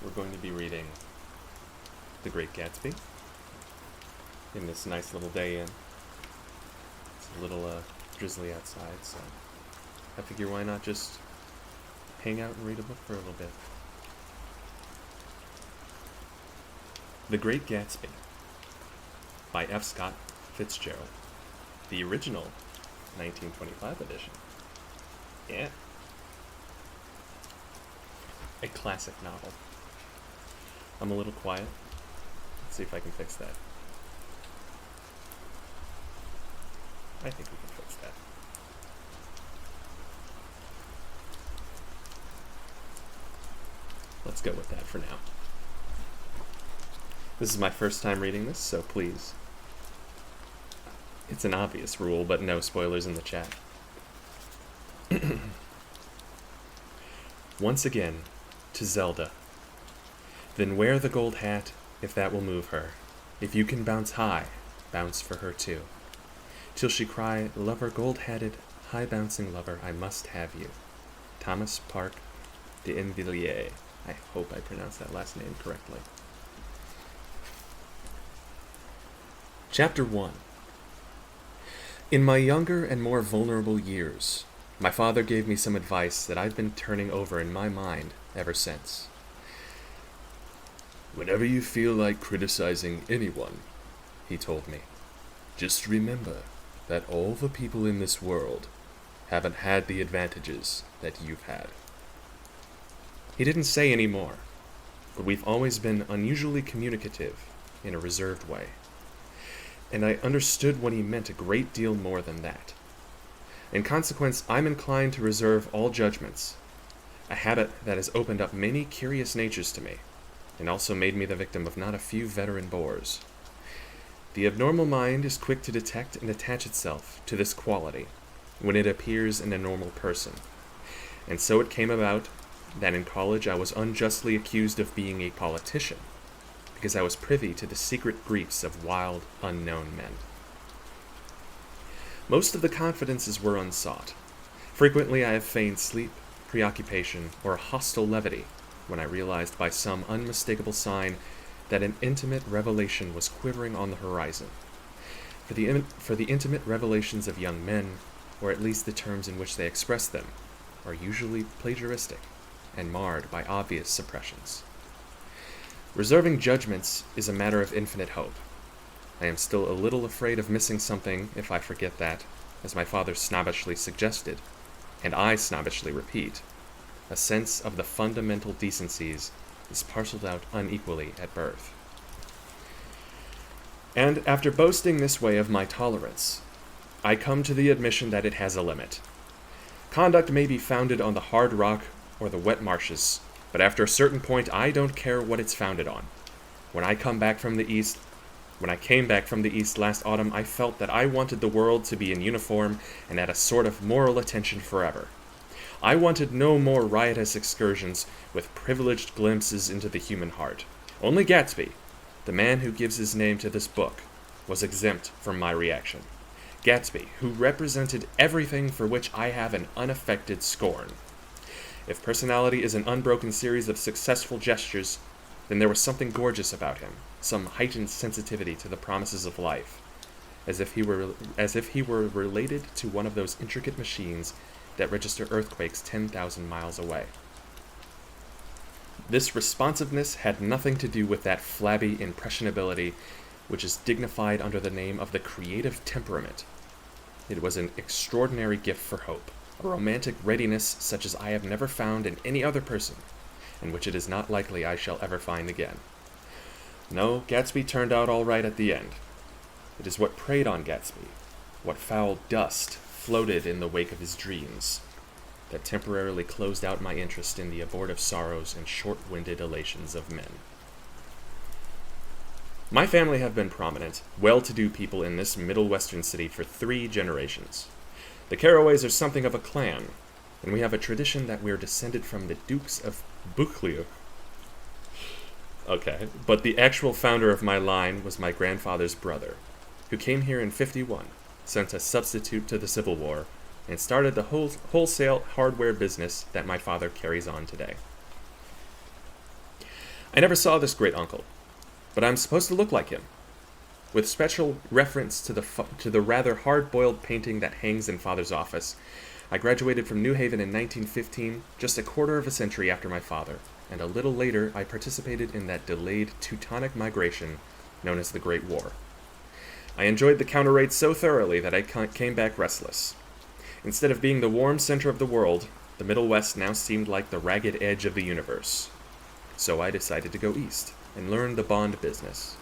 we're going to be reading The Great Gatsby in this nice little day in. It's a little drizzly outside, so I figure why not just hang out and read a book for a little bit. The Great Gatsby by F. Scott Fitzgerald. The original 1925 edition. Yeah. A classic novel. I'm a little quiet. Let's see if I can fix that. I think we can fix that. Let's go with that for now. This is my first time reading this, so please. It's an obvious rule, but no spoilers in the chat. Once again, to Zelda. Then wear the gold hat, if that will move her. If you can bounce high, bounce for her too. Till she cry, lover gold-hatted, high-bouncing lover, I must have you. Thomas Park d'Invilliers. I hope I pronounced that last name correctly. Chapter 1. In my younger and more vulnerable years, my father gave me some advice that I've been turning over in my mind ever since. Whenever you feel like criticizing anyone, he told me, just remember that all the people in this world haven't had the advantages that you've had. He didn't say any more, but we've always been unusually communicative in a reserved way. And I understood what he meant a great deal more than that. In consequence, I'm inclined to reserve all judgments, a habit that has opened up many curious natures to me, and also made me the victim of not a few veteran bores. The abnormal mind is quick to detect and attach itself to this quality when it appears in a normal person. And so it came about that in college I was unjustly accused of being a politician, because I was privy to the secret griefs of wild, unknown men. Most of the confidences were unsought. Frequently I have feigned sleep, preoccupation, or a hostile levity when I realized by some unmistakable sign that an intimate revelation was quivering on the horizon. For the intimate revelations of young men, or at least the terms in which they express them, are usually plagiaristic and marred by obvious suppressions. Reserving judgments is a matter of infinite hope. I am still a little afraid of missing something if I forget that, as my father snobbishly suggested, and I snobbishly repeat, a sense of the fundamental decencies is parceled out unequally at birth. And after boasting this way of my tolerance, I come to the admission that it has a limit. Conduct may be founded on the hard rock or the wet marshes, but after a certain point I don't care what it's founded on. When I came back from the East last autumn, I felt that I wanted the world to be in uniform and at a sort of moral attention forever. I wanted no more riotous excursions with privileged glimpses into the human heart. Only Gatsby, the man who gives his name to this book, was exempt from my reaction. Gatsby, who represented everything for which I have an unaffected scorn. If personality is an unbroken series of successful gestures, then there was something gorgeous about him, some heightened sensitivity to the promises of life, as if he were related to one of those intricate machines that register earthquakes 10,000 miles away. This responsiveness had nothing to do with that flabby impressionability which is dignified under the name of the creative temperament. It was an extraordinary gift for hope, a romantic readiness such as I have never found in any other person, and which it is not likely I shall ever find again. No, Gatsby turned out all right at the end. It is what preyed on Gatsby, what foul dust floated in the wake of his dreams, that temporarily closed out my interest in the abortive sorrows and short-winded elations of men. My family have been prominent, well-to-do people in this Middle Western city for 3 generations. The Carraways are something of a clan, and we have a tradition that we're descended from the Dukes of Buccleuch. Okay, but the actual founder of my line was my grandfather's brother, who came here in 51, sent a substitute to the Civil War, and started the wholesale hardware business that my father carries on today. I never saw this great uncle, but I'm supposed to look like him, with special reference to the rather hard-boiled painting that hangs in Father's office. I graduated from New Haven in 1915, just a quarter of a century after my father, and a little later I participated in that delayed Teutonic migration known as the Great War. I enjoyed the counter raid so thoroughly that I came back restless. Instead of being the warm center of the world, the Middle West now seemed like the ragged edge of the universe. So I decided to go east and learn the bond business.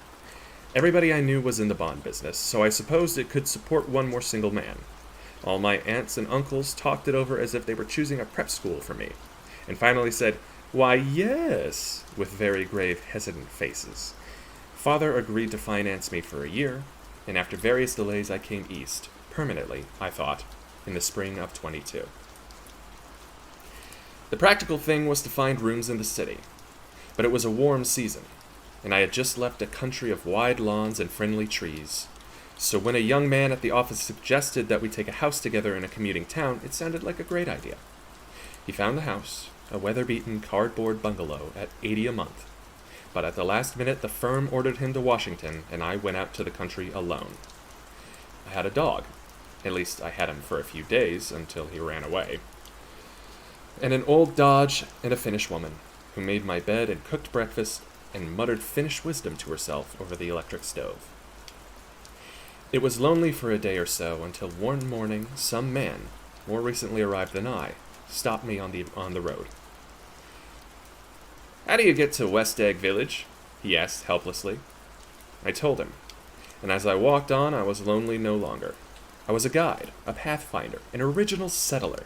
Everybody I knew was in the bond business, so I supposed it could support one more single man. All my aunts and uncles talked it over as if they were choosing a prep school for me, and finally said, "Why, yes," with very grave, hesitant faces. Father agreed to finance me for a year, and after various delays I came east, permanently, I thought, in the spring of 22. The practical thing was to find rooms in the city, but it was a warm season, and I had just left a country of wide lawns and friendly trees. So when a young man at the office suggested that we take a house together in a commuting town, it sounded like a great idea. He found the house, a weather-beaten cardboard bungalow at $80 a month. But at the last minute, the firm ordered him to Washington, and I went out to the country alone. I had a dog. At least I had him for a few days, until he ran away. And an old Dodge and a Finnish woman, who made my bed and cooked breakfast and muttered Finnish wisdom to herself over the electric stove. It was lonely for a day or so until one morning some man, more recently arrived than I, stopped me on the road. "How do you get to West Egg Village?" he asked helplessly. I told him, and as I walked on I was lonely no longer. I was a guide, a pathfinder, an original settler.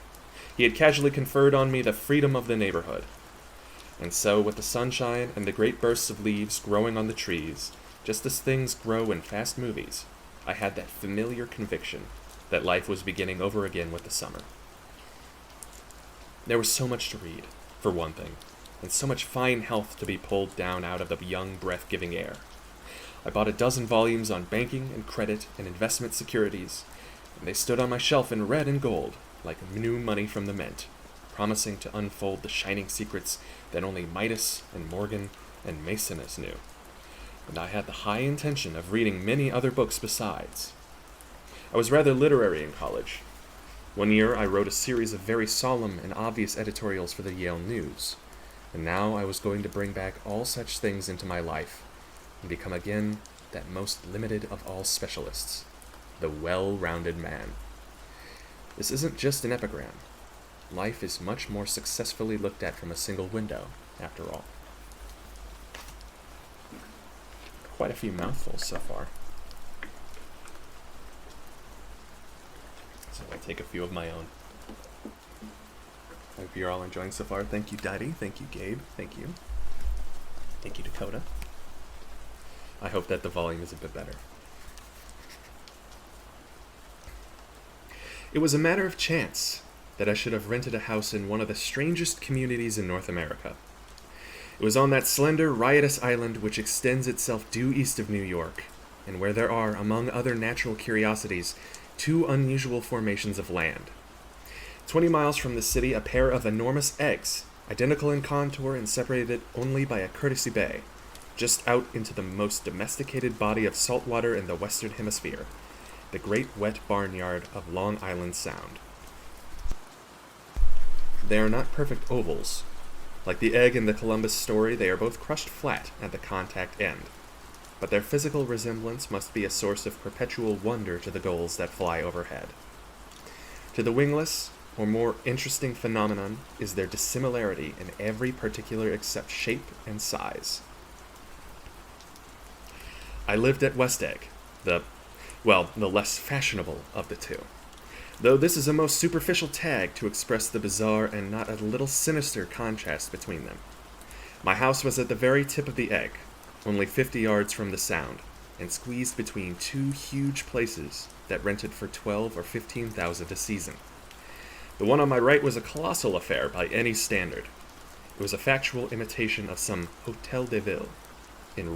He had casually conferred on me the freedom of the neighborhood. And so, with the sunshine and the great bursts of leaves growing on the trees, just as things grow in fast movies, I had that familiar conviction that life was beginning over again with the summer. There was so much to read, for one thing, and so much fine health to be pulled down out of the young, breath-giving air. I bought a dozen volumes on banking and credit and investment securities, and they stood on my shelf in red and gold, like new money from the mint, promising to unfold the shining secrets that only Midas and Morgan and Maecenas knew. And I had the high intention of reading many other books besides. I was rather literary in college. One year I wrote a series of very solemn and obvious editorials for the Yale News, and now I was going to bring back all such things into my life and become again that most limited of all specialists, the well-rounded man. This isn't just an epigram. Life is much more successfully looked at from a single window, after all. Quite a few mouthfuls so far. So I'll take a few of my own. I hope you're all enjoying so far. Thank you, Daddy. Thank you, Gabe. Thank you. Thank you, Dakota. I hope that the volume is a bit better. It was a matter of chance that I should have rented a house in one of the strangest communities in North America. It was on that slender, riotous island which extends itself due east of New York, and where there are, among other natural curiosities, two unusual formations of land. 20 miles from the city, a pair of enormous eggs, identical in contour and separated only by a courtesy bay, just out into the most domesticated body of salt water in the Western Hemisphere, the great wet barnyard of Long Island Sound. They are not perfect ovals. Like the egg in the Columbus story, they are both crushed flat at the contact end, but their physical resemblance must be a source of perpetual wonder to the gulls that fly overhead. To the wingless, or more interesting phenomenon, is their dissimilarity in every particular except shape and size. I lived at West Egg, the less fashionable of the two, though this is a most superficial tag to express the bizarre and not a little sinister contrast between them. My house was at the very tip of the egg, only 50 yards from the Sound, and squeezed between two huge places that rented for $12,000 or $15,000 a season. The one on my right was a colossal affair by any standard. It was a factual imitation of some Hotel de Ville in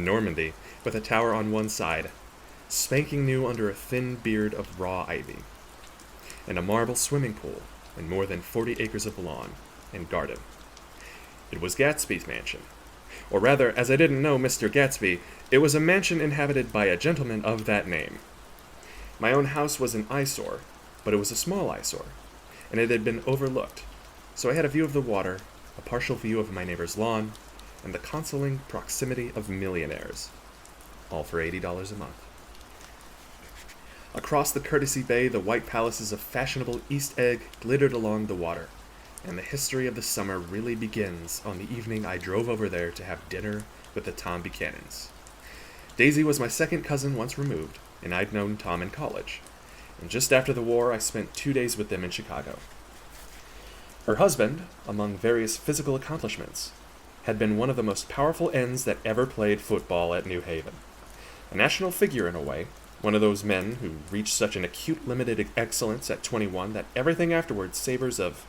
Normandy, with a tower on one side, spanking new under a thin beard of raw ivy, and a marble swimming pool, and more than 40 acres of lawn and garden. It was Gatsby's mansion. Or rather, as I didn't know Mr. Gatsby, it was a mansion inhabited by a gentleman of that name. My own house was an eyesore, but it was a small eyesore, and it had been overlooked, so I had a view of the water, a partial view of my neighbor's lawn, and the consoling proximity of millionaires, all for $80 a month. Across the Courtesy Bay, the white palaces of fashionable East Egg glittered along the water, and the history of the summer really begins on the evening I drove over there to have dinner with the Tom Buchanans. Daisy was my second cousin once removed, and I'd known Tom in college, and just after the war I spent 2 days with them in Chicago. Her husband, among various physical accomplishments, had been one of the most powerful ends that ever played football at New Haven. A national figure in a way, one of those men who reached such an acute limited excellence at 21 that everything afterwards savors of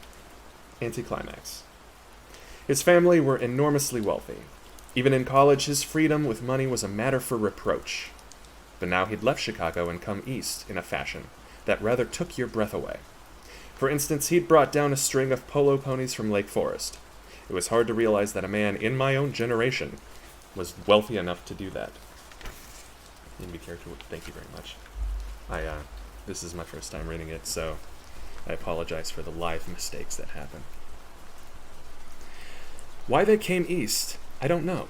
anticlimax. His family were enormously wealthy. Even in college, his freedom with money was a matter for reproach. But now he'd left Chicago and come east in a fashion that rather took your breath away. For instance, he'd brought down a string of polo ponies from Lake Forest. It was hard to realize that a man in my own generation was wealthy enough to do that. Thank you very much. This is my first time reading it, so I apologize for the live mistakes that happen. Why they came east, I don't know.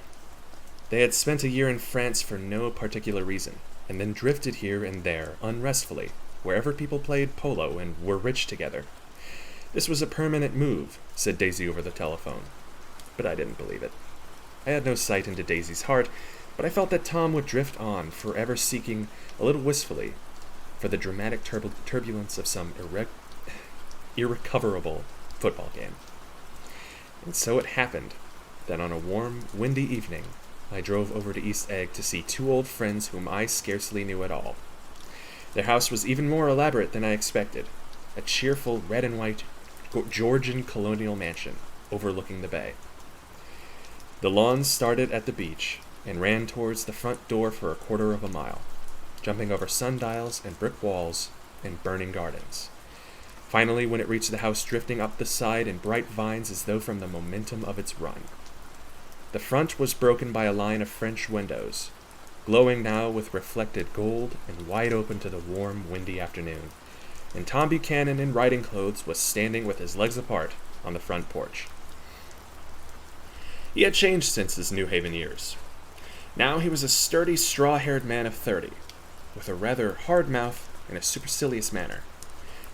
They had spent a year in France for no particular reason, and then drifted here and there, unrestfully, wherever people played polo and were rich together. This was a permanent move, said Daisy over the telephone. But I didn't believe it. I had no sight into Daisy's heart, but I felt that Tom would drift on, forever seeking, a little wistfully, for the dramatic turbulence of some irrecoverable football game. And so it happened that on a warm, windy evening, I drove over to East Egg to see two old friends whom I scarcely knew at all. Their house was even more elaborate than I expected, a cheerful red and white Georgian colonial mansion overlooking the bay. The lawn started at the beach and ran towards the front door for a quarter of a mile, jumping over sundials and brick walls and burning gardens. Finally, when it reached the house, drifting up the side in bright vines as though from the momentum of its run. The front was broken by a line of French windows, glowing now with reflected gold and wide open to the warm, windy afternoon, and Tom Buchanan in riding clothes was standing with his legs apart on the front porch. He had changed since his New Haven years. Now he was a sturdy, straw-haired man of 30, with a rather hard mouth and a supercilious manner.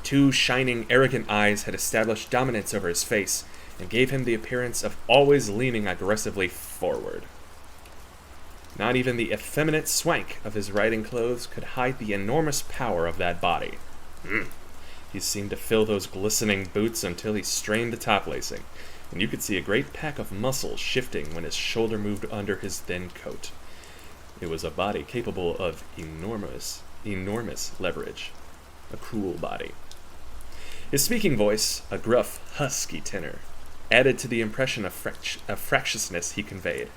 Two shining, arrogant eyes had established dominance over his face and gave him the appearance of always leaning aggressively forward. Not even the effeminate swank of his riding clothes could hide the enormous power of that body. He seemed to fill those glistening boots until he strained the top lacing, and you could see a great pack of muscles shifting when his shoulder moved under his thin coat. It was a body capable of enormous leverage. A cruel body. His speaking voice, a gruff, husky tenor, added to the impression of fractiousness he conveyed.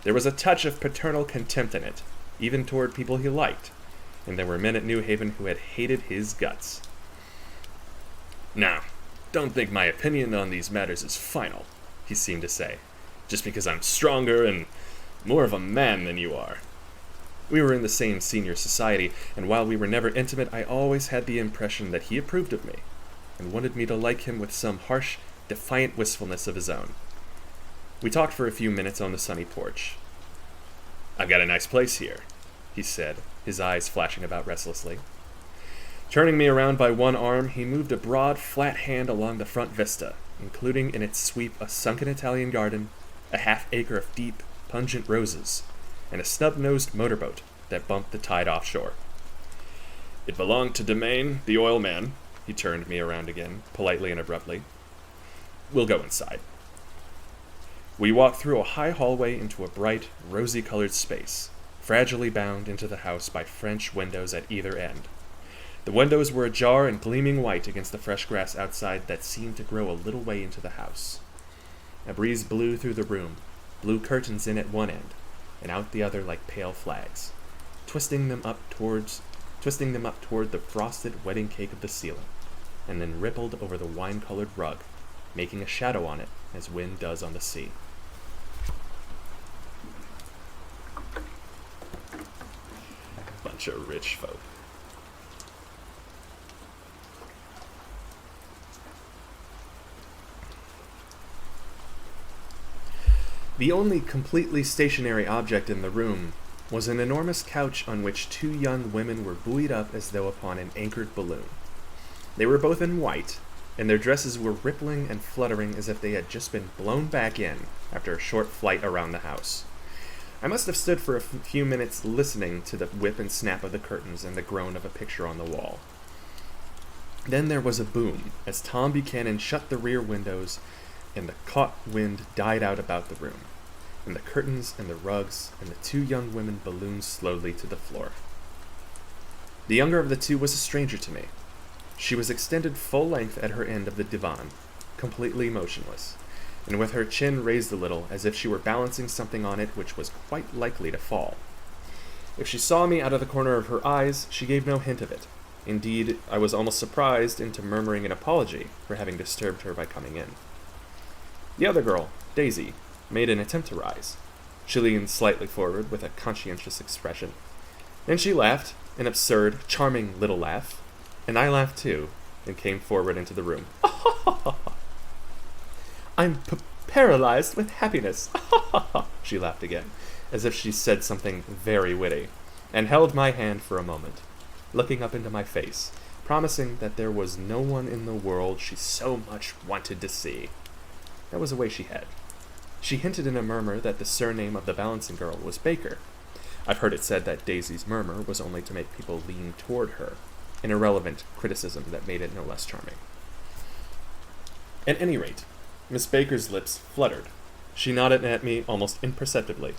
There was a touch of paternal contempt in it, even toward people he liked, and there were men at New Haven who had hated his guts. Now, don't think my opinion on these matters is final, he seemed to say, just because I'm stronger and more of a man than you are. We were in the same senior society, and while we were never intimate, I always had the impression that he approved of me, and wanted me to like him with some harsh, defiant wistfulness of his own. We talked for a few minutes on the sunny porch. "I've got a nice place here," he said, his eyes flashing about restlessly. Turning me around by one arm, he moved a broad, flat hand along the front vista, including in its sweep a sunken Italian garden, a half-acre of deep, pungent roses, and a snub-nosed motorboat that bumped the tide offshore. "It belonged to Domain, the oil man." He turned me around again, politely and abruptly. "We'll go inside." We walked through a high hallway into a bright, rosy-colored space, fragilely bound into the house by French windows at either end. The windows were ajar and gleaming white against the fresh grass outside that seemed to grow a little way into the house. A breeze blew through the room, blew curtains in at one end, and out the other like pale flags, twisting them up toward the frosted wedding cake of the ceiling, and then rippled over the wine-colored rug, making a shadow on it as wind does on the sea. Bunch of rich folk. The only completely stationary object in the room was an enormous couch on which two young women were buoyed up as though upon an anchored balloon. They were both in white, and their dresses were rippling and fluttering as if they had just been blown back in after a short flight around the house. I must have stood for a few minutes listening to the whip and snap of the curtains and the groan of a picture on the wall. Then there was a boom as Tom Buchanan shut the rear windows and the caught wind died out about the room, and the curtains and the rugs and the two young women ballooned slowly to the floor. The younger of the two was a stranger to me. She was extended full length at her end of the divan, completely motionless, and with her chin raised a little as if she were balancing something on it which was quite likely to fall. If she saw me out of the corner of her eyes, she gave no hint of it. Indeed, I was almost surprised into murmuring an apology for having disturbed her by coming in. The other girl, Daisy, made an attempt to rise. She leaned slightly forward with a conscientious expression. Then she laughed, an absurd, charming little laugh, and I laughed too, and came forward into the room. I'm paralyzed with happiness. She laughed again, as if she said something very witty, and held my hand for a moment, looking up into my face, promising that there was no one in the world she so much wanted to see. That was a way she had. She hinted in a murmur that the surname of the balancing girl was Baker. I've heard it said that Daisy's murmur was only to make people lean toward her, an irrelevant criticism that made it no less charming. At any rate, Miss Baker's lips fluttered. She nodded at me almost imperceptibly,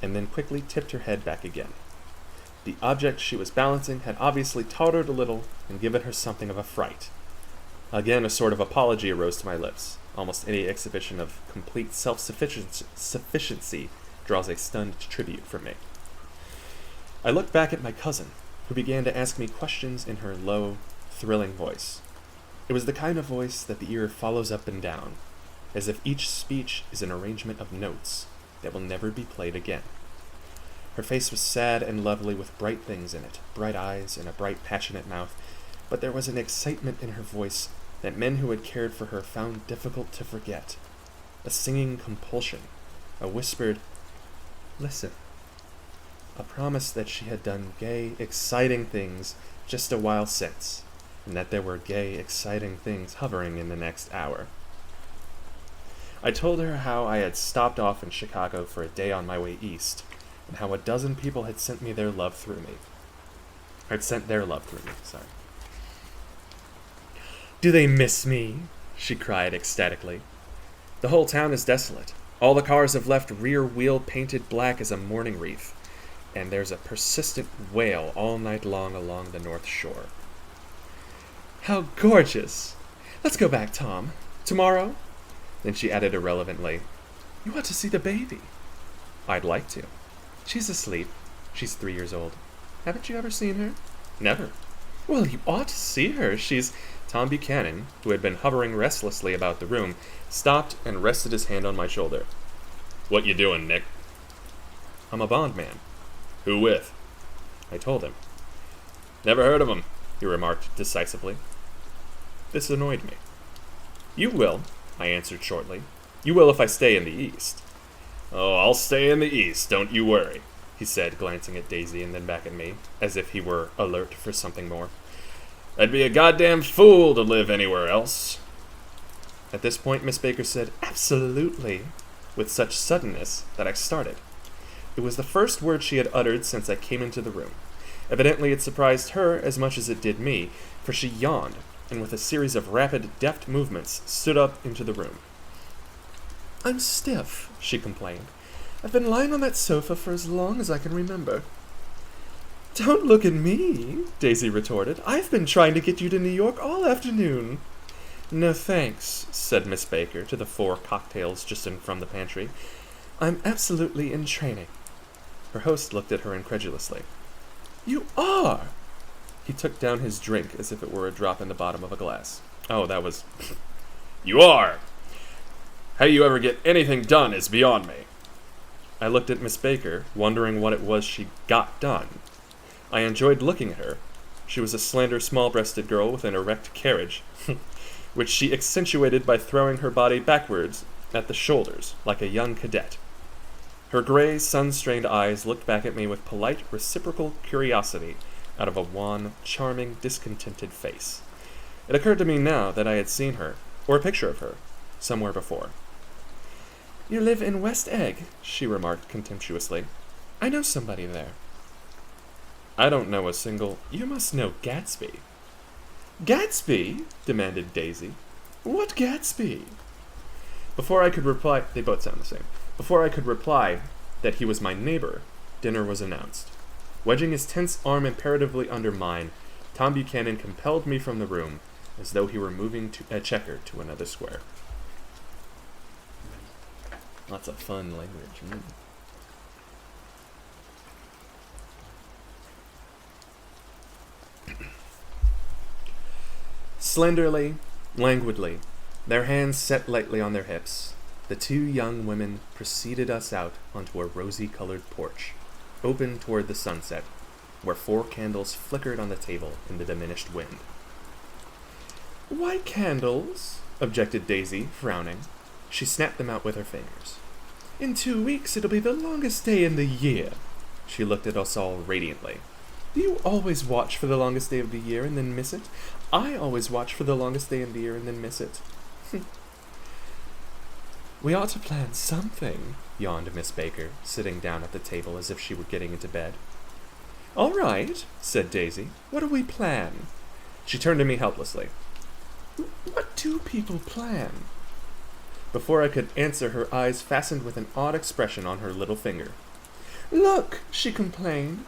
and then quickly tipped her head back again. The object she was balancing had obviously tottered a little and given her something of a fright. Again, a sort of apology arose to my lips. Almost any exhibition of complete self-sufficiency draws a stunned tribute from me. I looked back at my cousin, who began to ask me questions in her low, thrilling voice. It was the kind of voice that the ear follows up and down, as if each speech is an arrangement of notes that will never be played again. Her face was sad and lovely with bright things in it, bright eyes and a bright, passionate mouth, but there was an excitement in her voice that men who had cared for her found difficult to forget. A singing compulsion, a whispered, "Listen." A promise that she had done gay, exciting things just a while since, and that there were gay, exciting things hovering in the next hour. I told her how I had stopped off in Chicago for a day on my way east, and how a dozen people had sent their love through me. "Do they miss me?" she cried ecstatically. "The whole town is desolate. All the cars have left rear wheel painted black as a mourning wreath, and there's a persistent wail all night long along the North Shore." "How gorgeous! Let's go back, Tom. Tomorrow?" Then she added irrelevantly, "You ought to see the baby." "I'd like to." "She's asleep. She's 3 years old. Haven't you ever seen her?" "Never." "Well, you ought to see her. She's—" Tom Buchanan, who had been hovering restlessly about the room, stopped and rested his hand on my shoulder. "What you doing, Nick?" "I'm a bondman." "Who with?" I told him. "Never heard of him," he remarked decisively. This annoyed me. "You will," I answered shortly. "You will if I stay in the East." "Oh, I'll stay in the East, don't you worry," he said, glancing at Daisy and then back at me, as if he were alert for something more. "I'd be a goddamn fool to live anywhere else." At this point, Miss Baker said, "Absolutely," with such suddenness that I started. It was the first word she had uttered since I came into the room. Evidently it surprised her as much as it did me, for she yawned, and with a series of rapid, deft movements, stood up into the room. "I'm stiff," she complained. "I've been lying on that sofa for as long as I can remember." "Don't look at me," Daisy retorted. "I've been trying to get you to New York all afternoon." "No thanks," said Miss Baker to the 4 cocktails just in from the pantry. "I'm absolutely in training." Her host looked at her incredulously. "You are!" He took down his drink as if it were a drop in the bottom of a glass. "Oh, that was..." "You are! How you ever get anything done is beyond me. I looked at Miss Baker, wondering what it was she got done. I enjoyed looking at her. She was a slender, small-breasted girl with an erect carriage, which she accentuated by throwing her body backwards at the shoulders, like a young cadet. Her gray, sun-strained eyes looked back at me with polite, reciprocal curiosity out of a wan, charming, discontented face. It occurred to me now that I had seen her, or a picture of her, somewhere before. "You live in West Egg," she remarked contemptuously. "I know somebody there." "I don't know a single—" "You must know Gatsby." "Gatsby?" demanded Daisy. "What Gatsby?" Before I could reply— they both sound the same. Before I could reply that he was my neighbor, dinner was announced. Wedging his tense arm imperatively under mine, Tom Buchanan compelled me from the room, as though he were moving a checker to another square. Lots of fun language. Slenderly, languidly, their hands set lightly on their hips, the two young women preceded us out onto a rosy-colored porch, open toward the sunset, where 4 candles flickered on the table in the diminished wind. "Why candles?" objected Daisy, frowning. She snapped them out with her fingers. "In 2 weeks it'll be the longest day in the year." She looked at us all radiantly. "Do you always watch for the longest day of the year and then miss it? I always watch for the longest day of the year and then miss it." "We ought to plan something," yawned Miss Baker, sitting down at the table as if she were getting into bed. "All right," said Daisy. "What do we plan?" She turned to me helplessly. "What do people plan?" Before I could answer, her eyes fastened with an odd expression on her little finger. "Look," she complained.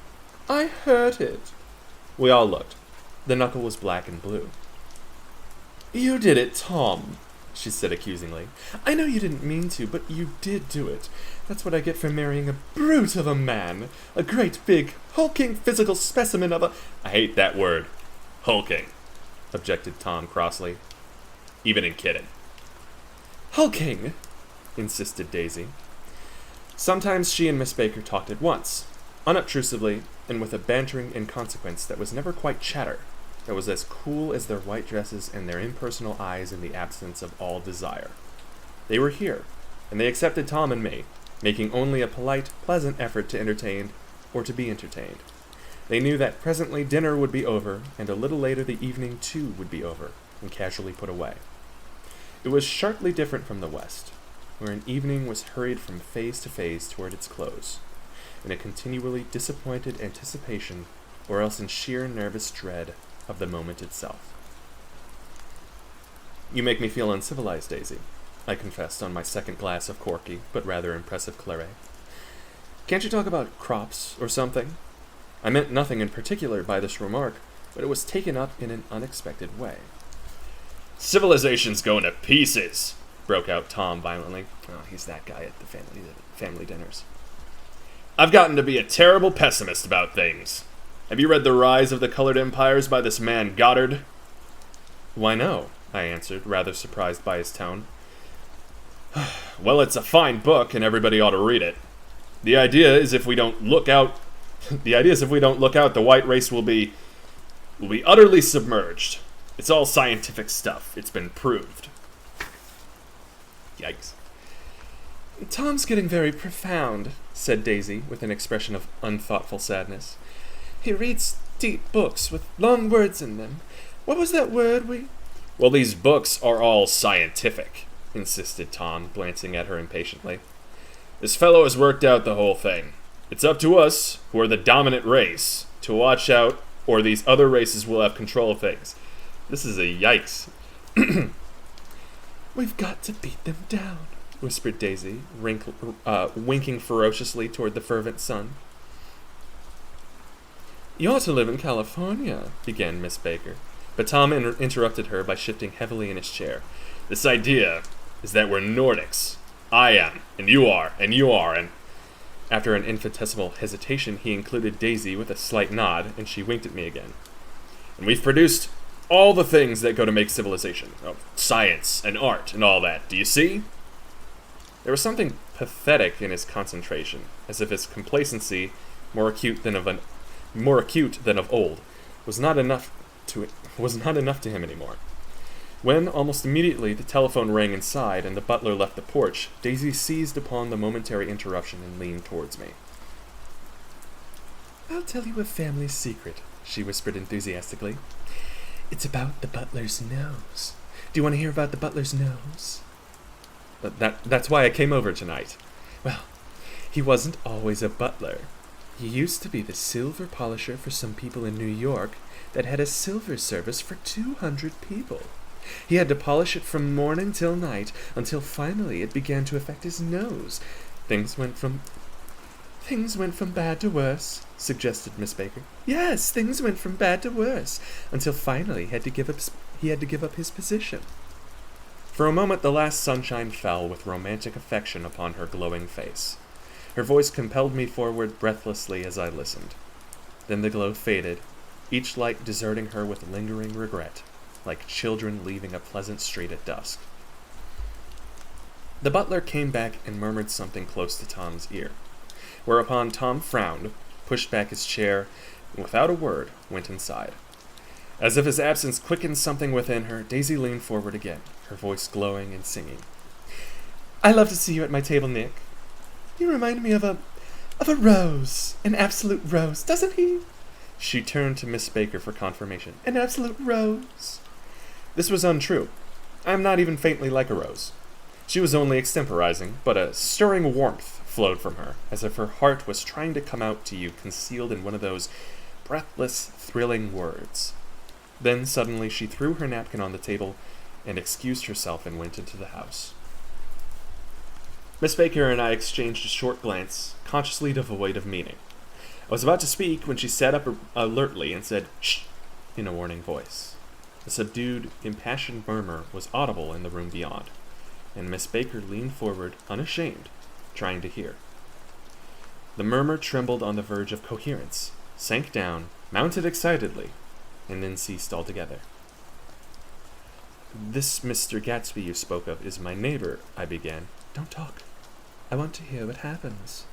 "I hurt it." We all looked. The knuckle was black and blue. "You did it, Tom," she said accusingly. "I know you didn't mean to, but you did do it. That's what I get for marrying a brute of a man. A great big, hulking physical specimen of a—" "I hate that word. Hulking," objected Tom crossly. "Even in kidding." "Hulking," insisted Daisy. Sometimes she and Miss Baker talked at once, unobtrusively and with a bantering inconsequence that was never quite chatter, that was as cool as their white dresses and their impersonal eyes in the absence of all desire. They were here, and they accepted Tom and me, making only a polite, pleasant effort to entertain or to be entertained. They knew that presently dinner would be over, and a little later the evening too would be over, and casually put away. It was sharply different from the West, where an evening was hurried from phase to phase toward its close, in a continually disappointed anticipation, or else in sheer nervous dread of the moment itself. "You make me feel uncivilized, Daisy," I confessed on my second glass of corky, but rather impressive claret. "Can't you talk about crops or something?" I meant nothing in particular by this remark, but it was taken up in an unexpected way. "Civilization's going to pieces," broke out Tom violently. Oh, he's that guy at the family dinners. "I've gotten to be a terrible pessimist about things. Have you read The Rise of the Colored Empires by this man Goddard?" "Why, no," I answered, rather surprised by his tone. "Well, it's a fine book, and everybody ought to read it. The idea is if we don't look out, the white race will be utterly submerged. It's all scientific stuff. It's been proved." Yikes. "Tom's getting very profound," said Daisy, with an expression of unthoughtful sadness. "He reads deep books with long words in them. What was that word we—" "Well, these books are all scientific," insisted Tom, glancing at her impatiently. "This fellow has worked out the whole thing. It's up to us, who are the dominant race, to watch out, or these other races will have control of things." This is a yikes. "We've got to beat them down," whispered Daisy, winking ferociously toward the fervent sun. "You ought to live in California," began Miss Baker, but Tom interrupted her by shifting heavily in his chair. "This idea is that we're Nordics. I am, and you are, and you are, and—" After an infinitesimal hesitation, he included Daisy with a slight nod, and she winked at me again. "And we've produced all the things that go to make civilization. Science and art and all that. Do you see?" There was something pathetic in his concentration, as if his complacency, more acute than of old, was not enough to him anymore. When, almost immediately, the telephone rang inside and the butler left the porch, Daisy seized upon the momentary interruption and leaned towards me. "I'll tell you a family secret," she whispered enthusiastically. "It's about the butler's nose. Do you want to hear about the butler's nose?" That's why I came over tonight. Well, he wasn't always a butler. He used to be the silver polisher for some people in New York that had a silver service for 200 people. He had to polish it from morning till night, until finally it began to affect his nose. Things went from bad to worse, suggested Miss Baker. Yes, things went from bad to worse, until finally he had to give up his position. For a moment the last sunshine fell with romantic affection upon her glowing face. Her voice compelled me forward breathlessly as I listened. Then the glow faded, each light deserting her with lingering regret, like children leaving a pleasant street at dusk. The butler came back and murmured something close to Tom's ear, whereupon Tom frowned, pushed back his chair, and without a word went inside. As if his absence quickened something within her, Daisy leaned forward again, her voice glowing and singing. "I love to see you at my table, Nick. You remind me of a rose, an absolute rose, doesn't he?" She turned to Miss Baker for confirmation. "An absolute rose." This was untrue. I am not even faintly like a rose. She was only extemporizing, but a stirring warmth flowed from her, as if her heart was trying to come out to you concealed in one of those breathless, thrilling words. Then suddenly she threw her napkin on the table and excused herself and went into the house. Miss Baker and I exchanged a short glance, consciously devoid of meaning. I was about to speak when she sat up alertly and said, "Shh," in a warning voice. A subdued, impassioned murmur was audible in the room beyond, and Miss Baker leaned forward, unashamed, trying to hear. The murmur trembled on the verge of coherence, sank down, mounted excitedly, and then ceased altogether. "This Mr. Gatsby you spoke of is my neighbor," I began. "Don't talk. I want to hear what happens."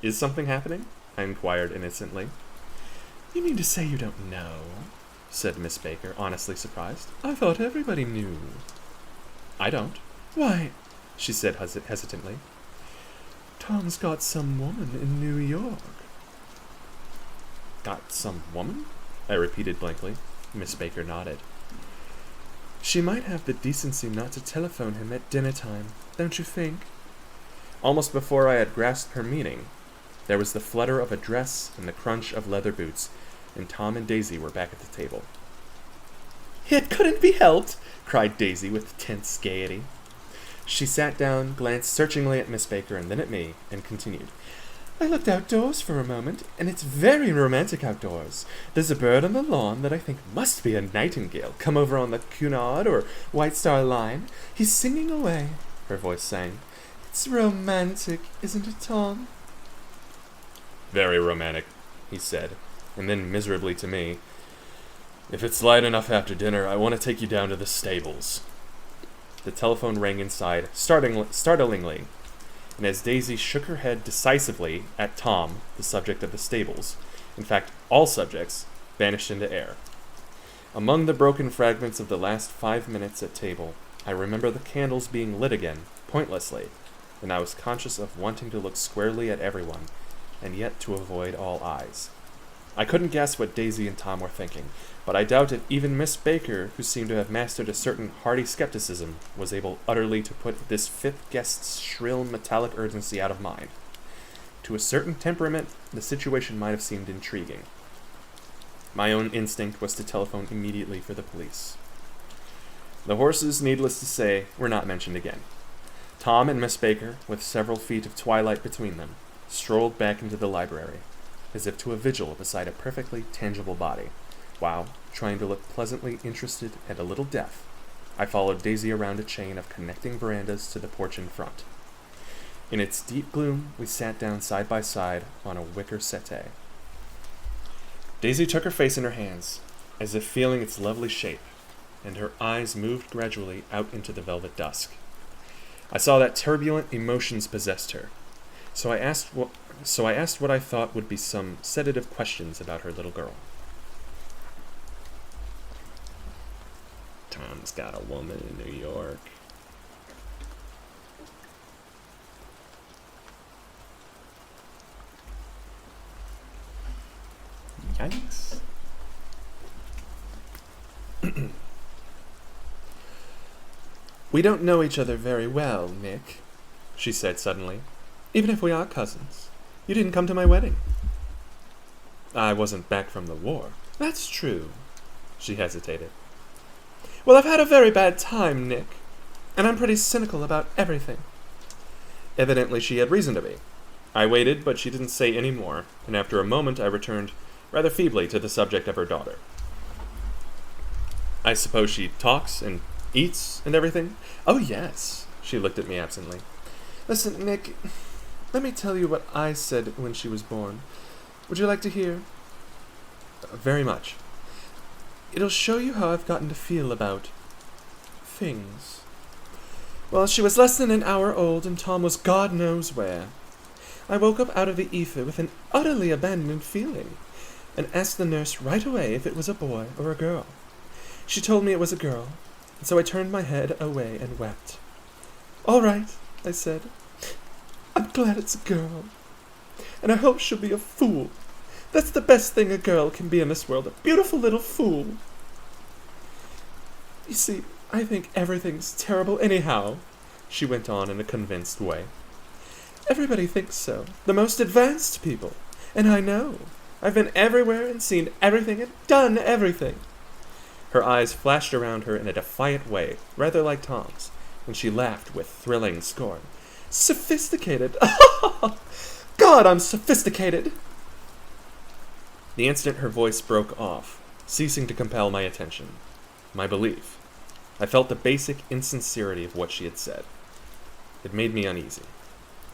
Is something happening?" I inquired innocently. "You mean to say you don't know?" said Miss Baker, honestly surprised. "I thought everybody knew." "I don't." "Why," she said hesitantly, "Tom's got some woman in New York." "Got some woman?" I repeated blankly. Miss Baker nodded. "She might have the decency not to telephone him at dinner time, don't you think?" Almost before I had grasped her meaning, there was the flutter of a dress and the crunch of leather boots, and Tom and Daisy were back at the table. "It couldn't be helped!" cried Daisy with tense gaiety. She sat down, glanced searchingly at Miss Baker and then at me, and continued. "I looked outdoors for a moment, and it's very romantic outdoors. There's a bird on the lawn that I think must be a nightingale come over on the Cunard or White Star Line. He's singing away," her voice sang. "It's romantic, isn't it, Tom?" "Very romantic," he said, and then miserably to me, "If it's light enough after dinner, I want to take you down to the stables." The telephone rang inside, startlingly, and as Daisy shook her head decisively at Tom, the subject of the stables, in fact, all subjects, vanished into air. Among the broken fragments of the last 5 minutes at table, I remember the candles being lit again, pointlessly, and I was conscious of wanting to look squarely at everyone, and yet to avoid all eyes. I couldn't guess what Daisy and Tom were thinking, but I doubt if even Miss Baker, who seemed to have mastered a certain hearty skepticism, was able utterly to put this fifth guest's shrill metallic urgency out of mind. To a certain temperament, the situation might have seemed intriguing. My own instinct was to telephone immediately for the police. The horses, needless to say, were not mentioned again. Tom and Miss Baker, with several feet of twilight between them, strolled back into the library, as if to a vigil beside a perfectly tangible body, while, trying to look pleasantly interested and a little deaf, I followed Daisy around a chain of connecting verandas to the porch in front. In its deep gloom, we sat down side by side on a wicker settee. Daisy took her face in her hands, as if feeling its lovely shape, and her eyes moved gradually out into the velvet dusk. I saw that turbulent emotions possessed her, so I asked what I thought would be some sedative questions about her little girl. Tom's got a woman in New York. Yikes. We don't know each other very well, Nick, she said suddenly. Even if we are cousins. You didn't come to my wedding. I wasn't back from the war. That's true. She hesitated. Well, I've had a very bad time, Nick, and I'm pretty cynical about everything. Evidently she had reason to be. I waited, but she didn't say any more, and after a moment I returned rather feebly to the subject of her daughter. I suppose she talks and eats and everything? Oh, yes. She looked at me absently. Listen, Nick, let me tell you what I said when she was born. Would you like to hear? Very much. It'll show you how I've gotten to feel about things. Well, she was less than an hour old, and Tom was God knows where. I woke up out of the ether with an utterly abandoned feeling, and asked the nurse right away if it was a boy or a girl. She told me it was a girl, and so I turned my head away and wept. All right, I said. I'm glad it's a girl, and I hope she'll be a fool. That's the best thing a girl can be in this world, a beautiful little fool. You see, I think everything's terrible anyhow, she went on in a convinced way. Everybody thinks so, the most advanced people, and I know. I've been everywhere and seen everything and done everything. Her eyes flashed around her in a defiant way, rather like Tom's, and she laughed with thrilling scorn. Sophisticated! God, I'm sophisticated! The instant her voice broke off, ceasing to compel my attention, my belief, I felt the basic insincerity of what she had said. It made me uneasy,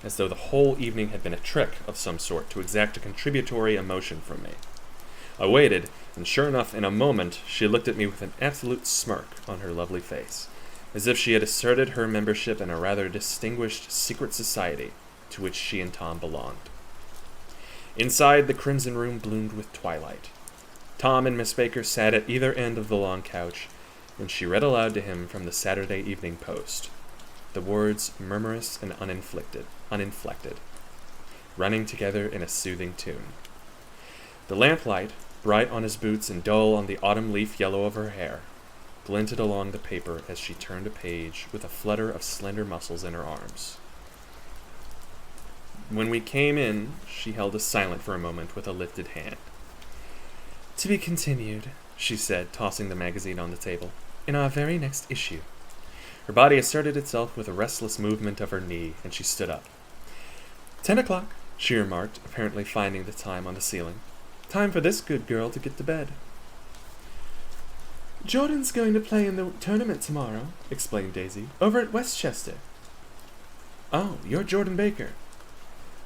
as though the whole evening had been a trick of some sort to exact a contributory emotion from me. I waited, and sure enough, in a moment, she looked at me with an absolute smirk on her lovely face, as if she had asserted her membership in a rather distinguished secret society to which she and Tom belonged. Inside, the crimson room bloomed with twilight. Tom and Miss Baker sat at either end of the long couch, and she read aloud to him from the Saturday Evening Post, the words murmurous and uninflected, running together in a soothing tune. The lamplight, bright on his boots and dull on the autumn leaf yellow of her hair, glinted along the paper as she turned a page with a flutter of slender muscles in her arms. When we came in, she held us silent for a moment with a lifted hand. To be continued, she said, tossing the magazine on the table, in our very next issue. Her body asserted itself with a restless movement of her knee, and she stood up. 10 o'clock, she remarked, apparently finding the time on the ceiling. Time for this good girl to get to bed. Jordan's going to play in the tournament tomorrow, explained Daisy, over at Westchester. Oh, you're Jordan Baker.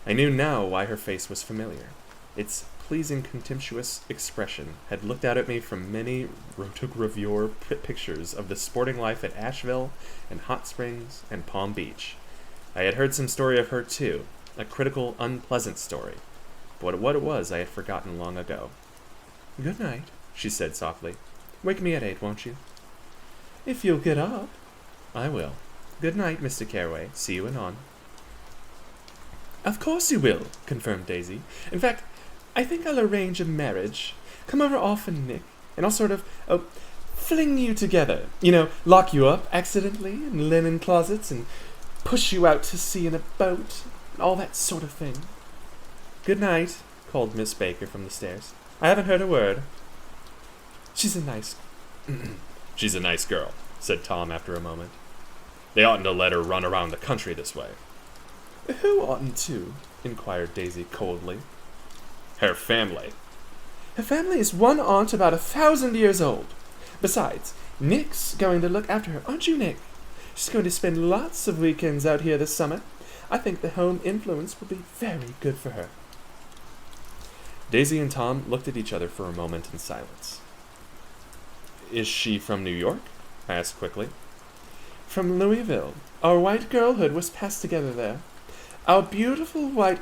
I knew now why her face was familiar. Its pleasing, contemptuous expression had looked out at me from many rotogravure pictures of the sporting life at Asheville and Hot Springs and Palm Beach. I had heard some story of her, too, a critical, unpleasant story, but what it was I had forgotten long ago. Good night, she said softly. Wake me at 8, won't you? If you'll get up. I will. Good night, Mr. Carraway. See you anon. Of course you will, confirmed Daisy. In fact, I think I'll arrange a marriage. Come over often, Nick, and I'll sort of, fling you together. You know, lock you up accidentally in linen closets and push you out to sea in a boat, and all that sort of thing. Good night, called Miss Baker from the stairs. I haven't heard a word. She's a nice girl, said Tom after a moment. They oughtn't to let her run around the country this way. Who oughtn't to? Inquired Daisy coldly. Her family. Her family is one aunt about 1,000 years old. Besides, Nick's going to look after her, aren't you, Nick? She's going to spend lots of weekends out here this summer. I think the home influence will be very good for her. Daisy and Tom looked at each other for a moment in silence. Is she from New York? I asked quickly. From Louisville. Our white girlhood was passed together there. Our beautiful white...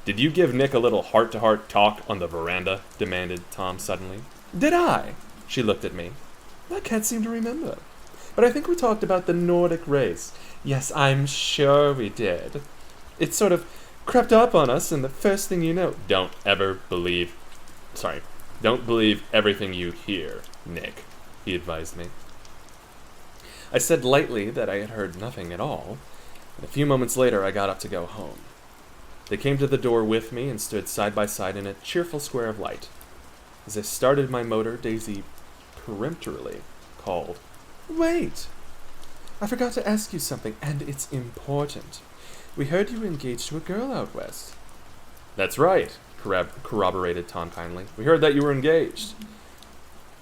Did you give Nick a little heart-to-heart talk on the veranda? Demanded Tom suddenly. Did I? She looked at me. I can't seem to remember. But I think we talked about the Nordic race. Yes, I'm sure we did. It sort of crept up on us, and the first thing you know... Don't believe everything you hear, Nick, he advised me. I said lightly that I had heard nothing at all, and a few moments later I got up to go home. They came to the door with me and stood side by side in a cheerful square of light. As I started my motor, Daisy peremptorily called, "Wait! I forgot to ask you something, and it's important. We heard you were engaged to a girl out west." "That's right," corroborated Tom kindly. "We heard that you were engaged."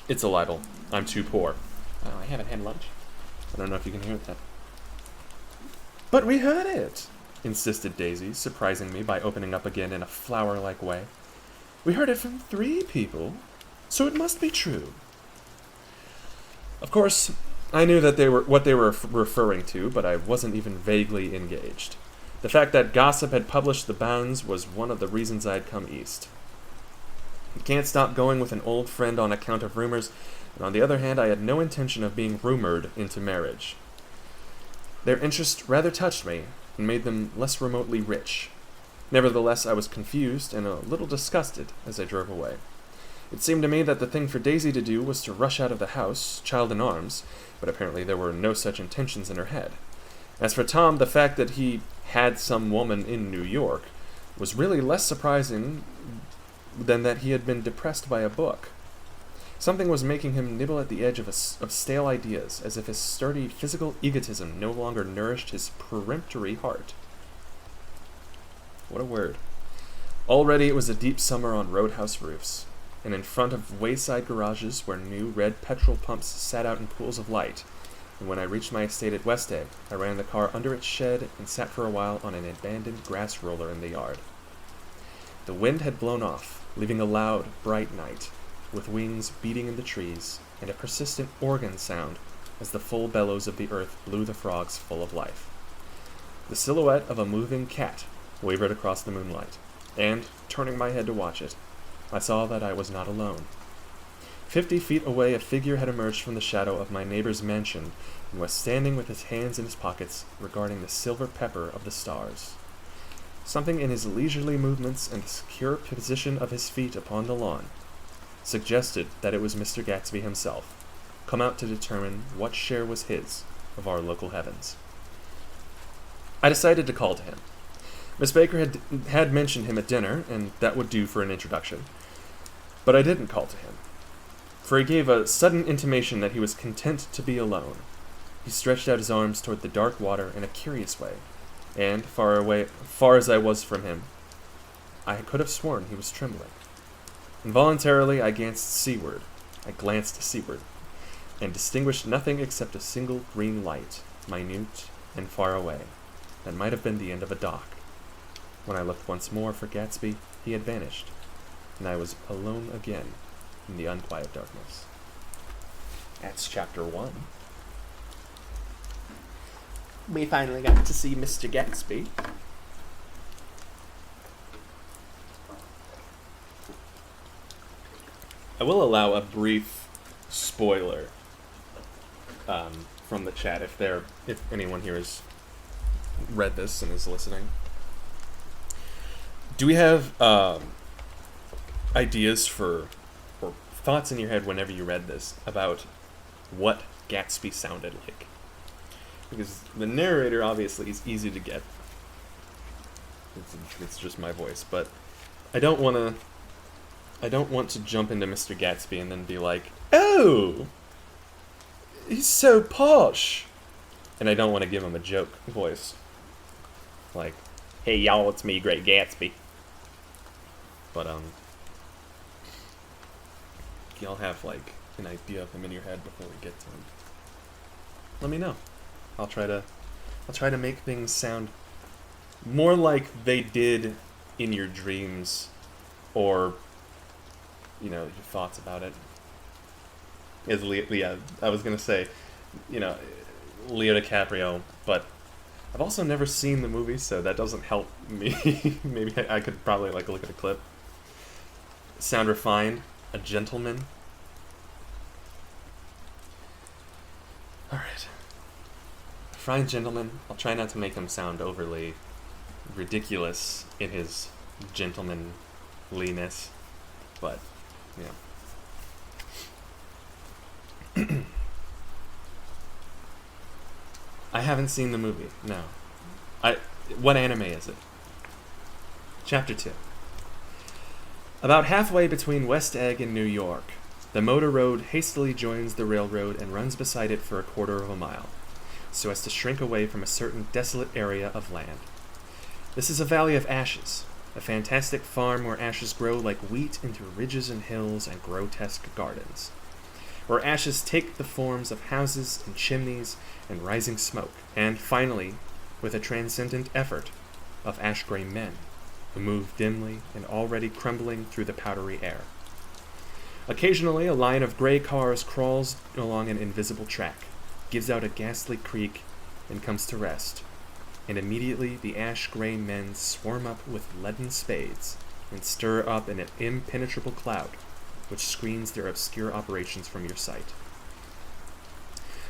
"It's a libel. I'm too poor." "Oh, I haven't had lunch." I don't know if you can hear that. "But we heard it," insisted Daisy, surprising me by opening up again in a flower-like way. "We heard it from 3 people, so it must be true." Of course, I knew that what they were referring to, but I wasn't even vaguely engaged. The fact that gossip had published the bounds was one of the reasons I had come east. You can't stop going with an old friend on account of rumors, and on the other hand, I had no intention of being rumored into marriage. Their interest rather touched me, and made them less remotely rich. Nevertheless, I was confused and a little disgusted as I drove away. It seemed to me that the thing for Daisy to do was to rush out of the house, child in arms, but apparently there were no such intentions in her head. As for Tom, the fact that he had some woman in New York was really less surprising than that he had been depressed by a book. Something was making him nibble at the edge of stale ideas, as if his sturdy physical egotism no longer nourished his peremptory heart. What a word. Already it was a deep summer on roadhouse roofs, and in front of wayside garages where new red petrol pumps sat out in pools of light, and when I reached my estate at West Egg, I ran the car under its shed and sat for a while on an abandoned grass roller in the yard. The wind had blown off, leaving a loud, bright night, with wings beating in the trees, and a persistent organ sound as the full bellows of the earth blew the frogs full of life. The silhouette of a moving cat wavered across the moonlight, and, turning my head to watch it, I saw that I was not alone. 50 feet away, a figure had emerged from the shadow of my neighbor's mansion and was standing with his hands in his pockets, regarding the silver pepper of the stars. Something in his leisurely movements and the secure position of his feet upon the lawn suggested that it was Mr. Gatsby himself, come out to determine what share was his of our local heavens. I decided to call to him. Miss Baker had mentioned him at dinner, and that would do for an introduction. But I didn't call to him, for he gave a sudden intimation that he was content to be alone. He stretched out his arms toward the dark water in a curious way, and, far as I was from him, I could have sworn he was trembling. Involuntarily, I glanced seaward, and distinguished nothing except a single green light, minute and far away, that might have been the end of a dock. When I looked once more for Gatsby, he had vanished, and I was alone again in the unquiet darkness. That's chapter 1. We finally got to see Mr. Gatsby. I will allow a brief spoiler from the chat if anyone here has read this and is listening. Do we have ideas or thoughts in your head whenever you read this about what Gatsby sounded like? Because the narrator obviously is easy to get. It's just my voice, but I don't want to jump into Mr. Gatsby and then be like, "Oh, he's so posh," and I don't want to give him a joke voice, like, "Hey y'all, it's me, Great Gatsby." But y'all have like an idea of him in your head before we get to him. Let me know. I'll try to make things sound more like they did in your dreams, or your thoughts about it. I was gonna say, Leo DiCaprio, but I've also never seen the movie, so that doesn't help me. Maybe I could probably like look at a clip. Sound refined, a gentleman. Alright. Fine gentleman. I'll try not to make him sound overly ridiculous in his gentlemanliness, but, yeah. I haven't seen the movie, no. What anime is it? Chapter 2. About halfway between West Egg and New York, the motor road hastily joins the railroad and runs beside it for a quarter of a mile, so as to shrink away from a certain desolate area of land. This is a valley of ashes, a fantastic farm where ashes grow like wheat into ridges and hills and grotesque gardens, where ashes take the forms of houses and chimneys and rising smoke, and finally, with a transcendent effort, of ash-gray men, who move dimly and already crumbling through the powdery air. Occasionally, a line of gray cars crawls along an invisible track, gives out a ghastly creak, and comes to rest, and immediately the ash-gray men swarm up with leaden spades and stir up an impenetrable cloud, which screens their obscure operations from your sight.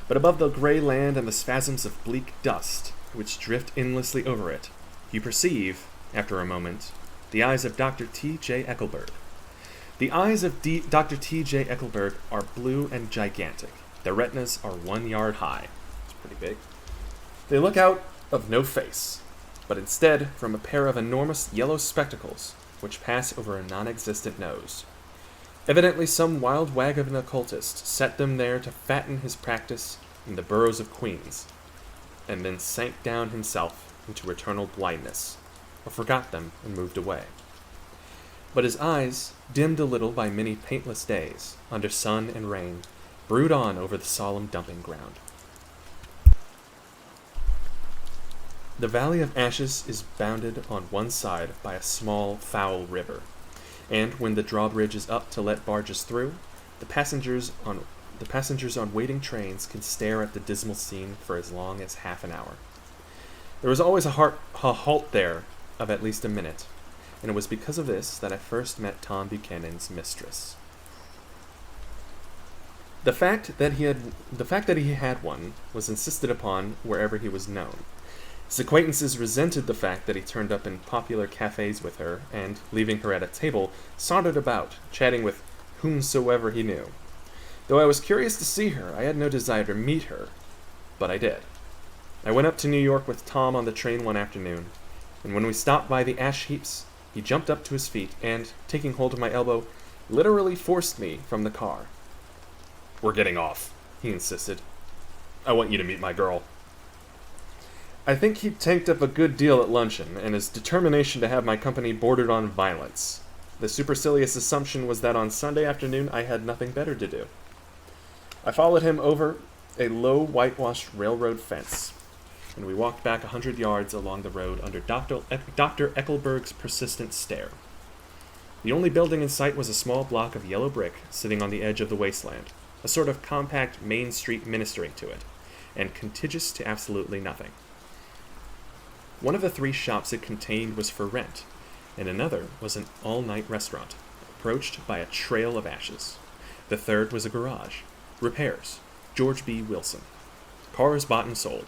But above the gray land and the spasms of bleak dust, which drift endlessly over it, you perceive, after a moment, the eyes of Dr. T.J. Eckelberg. The eyes of Dr. T.J. Eckelberg are blue and gigantic. Their retinas are 1 yard high. It's pretty big. They look out of no face, but instead from a pair of enormous yellow spectacles, which pass over a non-existent nose. Evidently some wild wag of an occultist set them there to fatten his practice in the boroughs of Queens, and then sank down himself into eternal blindness, or forgot them and moved away. But his eyes, dimmed a little by many paintless days, under sun and rain, brood on over the solemn dumping ground. The Valley of Ashes is bounded on one side by a small, foul river, and when the drawbridge is up to let barges through, the passengers on waiting trains can stare at the dismal scene for as long as half an hour. There was always a halt there of at least a minute, and it was because of this that I first met Tom Buchanan's mistress. The fact that he had one was insisted upon wherever he was known. His acquaintances resented the fact that he turned up in popular cafes with her, and, leaving her at a table, sauntered about, chatting with whomsoever he knew. Though I was curious to see her, I had no desire to meet her, but I did. I went up to New York with Tom on the train one afternoon, and when we stopped by the ash heaps, he jumped up to his feet and, taking hold of my elbow, literally forced me from the car. "We're getting off," he insisted. "I want you to meet my girl." I think he tanked up a good deal at luncheon, and his determination to have my company bordered on violence. The supercilious assumption was that on Sunday afternoon I had nothing better to do. I followed him over a low whitewashed railroad fence, and we walked back 100 yards along the road under Dr. Eckelberg's persistent stare. The only building in sight was a small block of yellow brick sitting on the edge of the wasteland, a sort of compact Main Street ministering to it, and contiguous to absolutely nothing. One of the 3 shops it contained was for rent, and another was an all-night restaurant, approached by a trail of ashes. The third was a garage. Repairs. George B. Wilson. Cars bought and sold.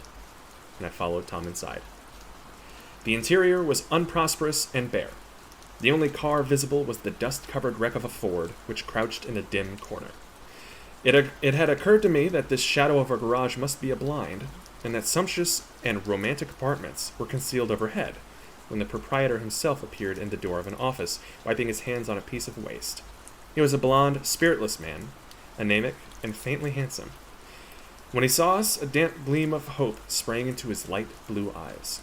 And I followed Tom inside. The interior was unprosperous and bare. The only car visible was the dust-covered wreck of a Ford, which crouched in a dim corner. It had occurred to me that this shadow of a garage must be a blind, and that sumptuous and romantic apartments were concealed overhead, when the proprietor himself appeared in the door of an office, wiping his hands on a piece of waste. He was a blond, spiritless man, anemic and faintly handsome. When he saw us, a damp gleam of hope sprang into his light blue eyes.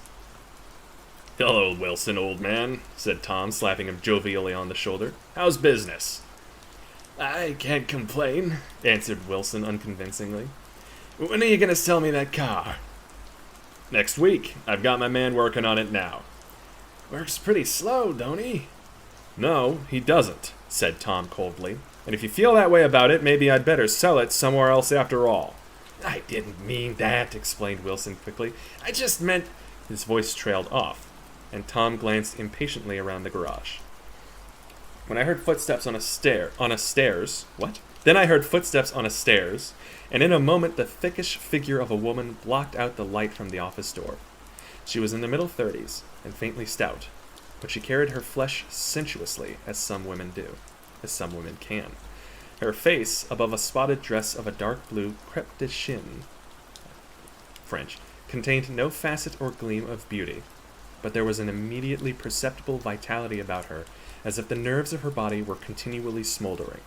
"Hello, Wilson, old man," said Tom, slapping him jovially on the shoulder. "How's business?" "I can't complain," answered Wilson unconvincingly. "When are you going to sell me that car?" "Next week. I've got my man working on it now." "Works pretty slow, don't he?" "No, he doesn't," said Tom coldly. "And if you feel that way about it, maybe I'd better sell it somewhere else after all." I didn't mean that, explained Wilson quickly. I just meant... His voice trailed off, and Tom glanced impatiently around the garage. When I heard footsteps on a stairs, what? Then I heard footsteps on a stairs, and in a moment the thickish figure of a woman blocked out the light from the office door. She was in the middle 30s, and faintly stout, but she carried her flesh sensuously, as some women do, as some women can. Her face, above a spotted dress of a dark blue crêpe de chine, French, contained no facet or gleam of beauty, but there was an immediately perceptible vitality about her, as if the nerves of her body were continually smoldering.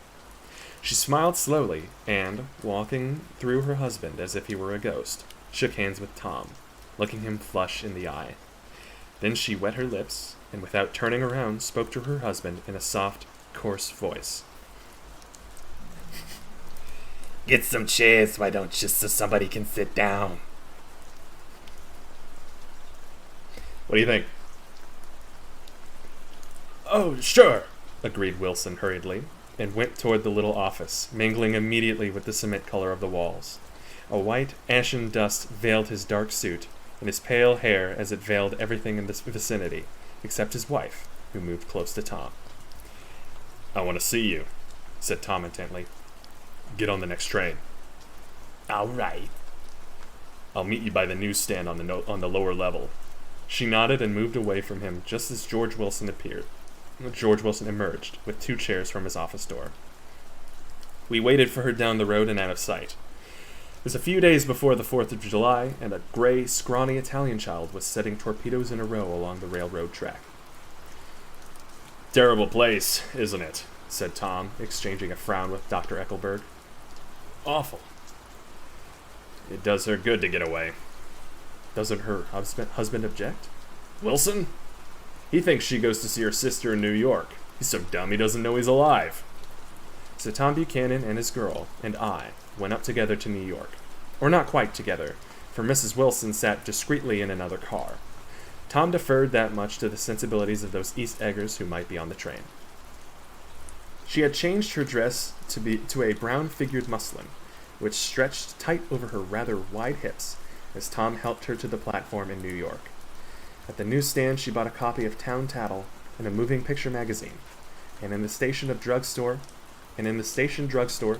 She smiled slowly, and, walking through her husband as if he were a ghost, shook hands with Tom, looking him flush in the eye. Then she wet her lips, and without turning around, spoke to her husband in a soft, coarse voice. Get some chairs, why don't you, so somebody can sit down? What do you think? Oh, sure, Agreed Wilson hurriedly, and went toward the little office, mingling immediately with the cement color of the walls. A white, ashen dust veiled his dark suit, and his pale hair as it veiled everything in this vicinity, except his wife, who moved close to Tom. I want to see you, said Tom intently. Get on the next train. All right. I'll meet you by the newsstand on the lower level. She nodded and moved away from him just as George Wilson emerged, with 2 chairs from his office door. We waited for her down the road and out of sight. It was a few days before the 4th of July, and a gray, scrawny Italian child was setting torpedoes in a row along the railroad track. Terrible place, isn't it? Said Tom, exchanging a frown with Dr. Eckelberg. Awful. It does her good to get away. Doesn't her husband object? Wilson? He thinks she goes to see her sister in New York. He's so dumb he doesn't know he's alive. So Tom Buchanan and his girl and I went up together to New York. Or not quite together, for Mrs. Wilson sat discreetly in another car. Tom deferred that much to the sensibilities of those East Eggers who might be on the train. She had changed her dress to a brown-figured muslin, which stretched tight over her rather wide hips as Tom helped her to the platform in New York. At the newsstand, she bought a copy of Town Tattle and a moving picture magazine, and in the station drugstore,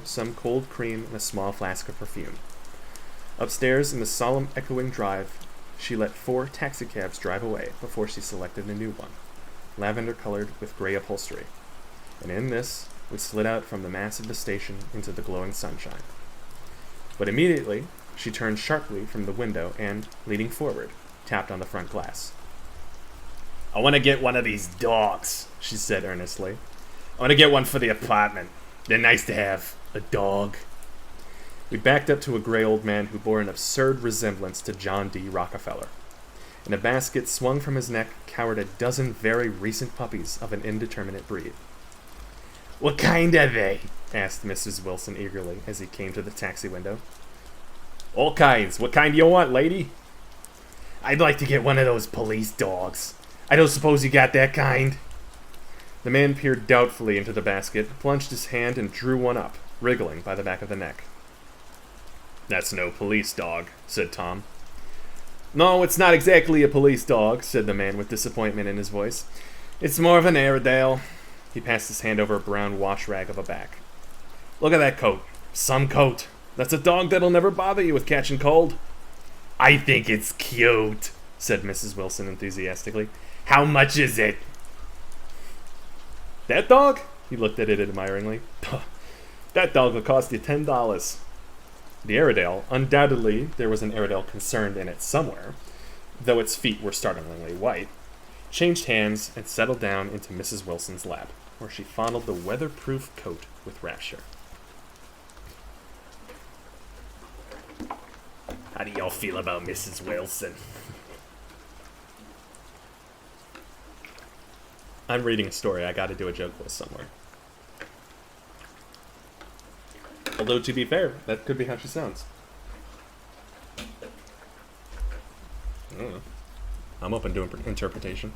some cold cream and a small flask of perfume. Upstairs in the solemn echoing drive, she let 4 taxicabs drive away before she selected a new one, lavender-colored with gray upholstery. And in this, we slid out from the mass of the station into the glowing sunshine. But immediately, she turned sharply from the window and, leaning forward, tapped on the front glass. I want to get one of these dogs, she said earnestly. I want to get one for the apartment. They're nice to have, a dog. We backed up to a gray old man who bore an absurd resemblance to John D. Rockefeller. In a basket swung from his neck cowered a dozen very recent puppies of an indeterminate breed. What kind are they? Asked Mrs. Wilson eagerly as he came to the taxi window. All kinds. What kind do you want, lady? I'd like to get one of those police dogs. I don't suppose you got that kind? The man peered doubtfully into the basket, plunged his hand, and drew one up, wriggling by the back of the neck. That's no police dog, said Tom. No, it's not exactly a police dog, said the man with disappointment in his voice. It's more of an Airedale. He passed his hand over a brown wash rag of a back. Look at that coat. Some coat. That's a dog that'll never bother you with catching cold. I think it's cute, said Mrs. Wilson enthusiastically. How much is it? That dog? He looked at it admiringly. That dog will cost you $10. The Airedale, undoubtedly there was an Airedale concerned in it somewhere, though its feet were startlingly white, changed hands and settled down into Mrs. Wilson's lap, where she fondled the weatherproof coat with rapture. How do y'all feel about Mrs. Wilson? I'm reading a story I gotta do a joke with somewhere. Although, to be fair, that could be how she sounds. I don't know. I'm open to interpretation.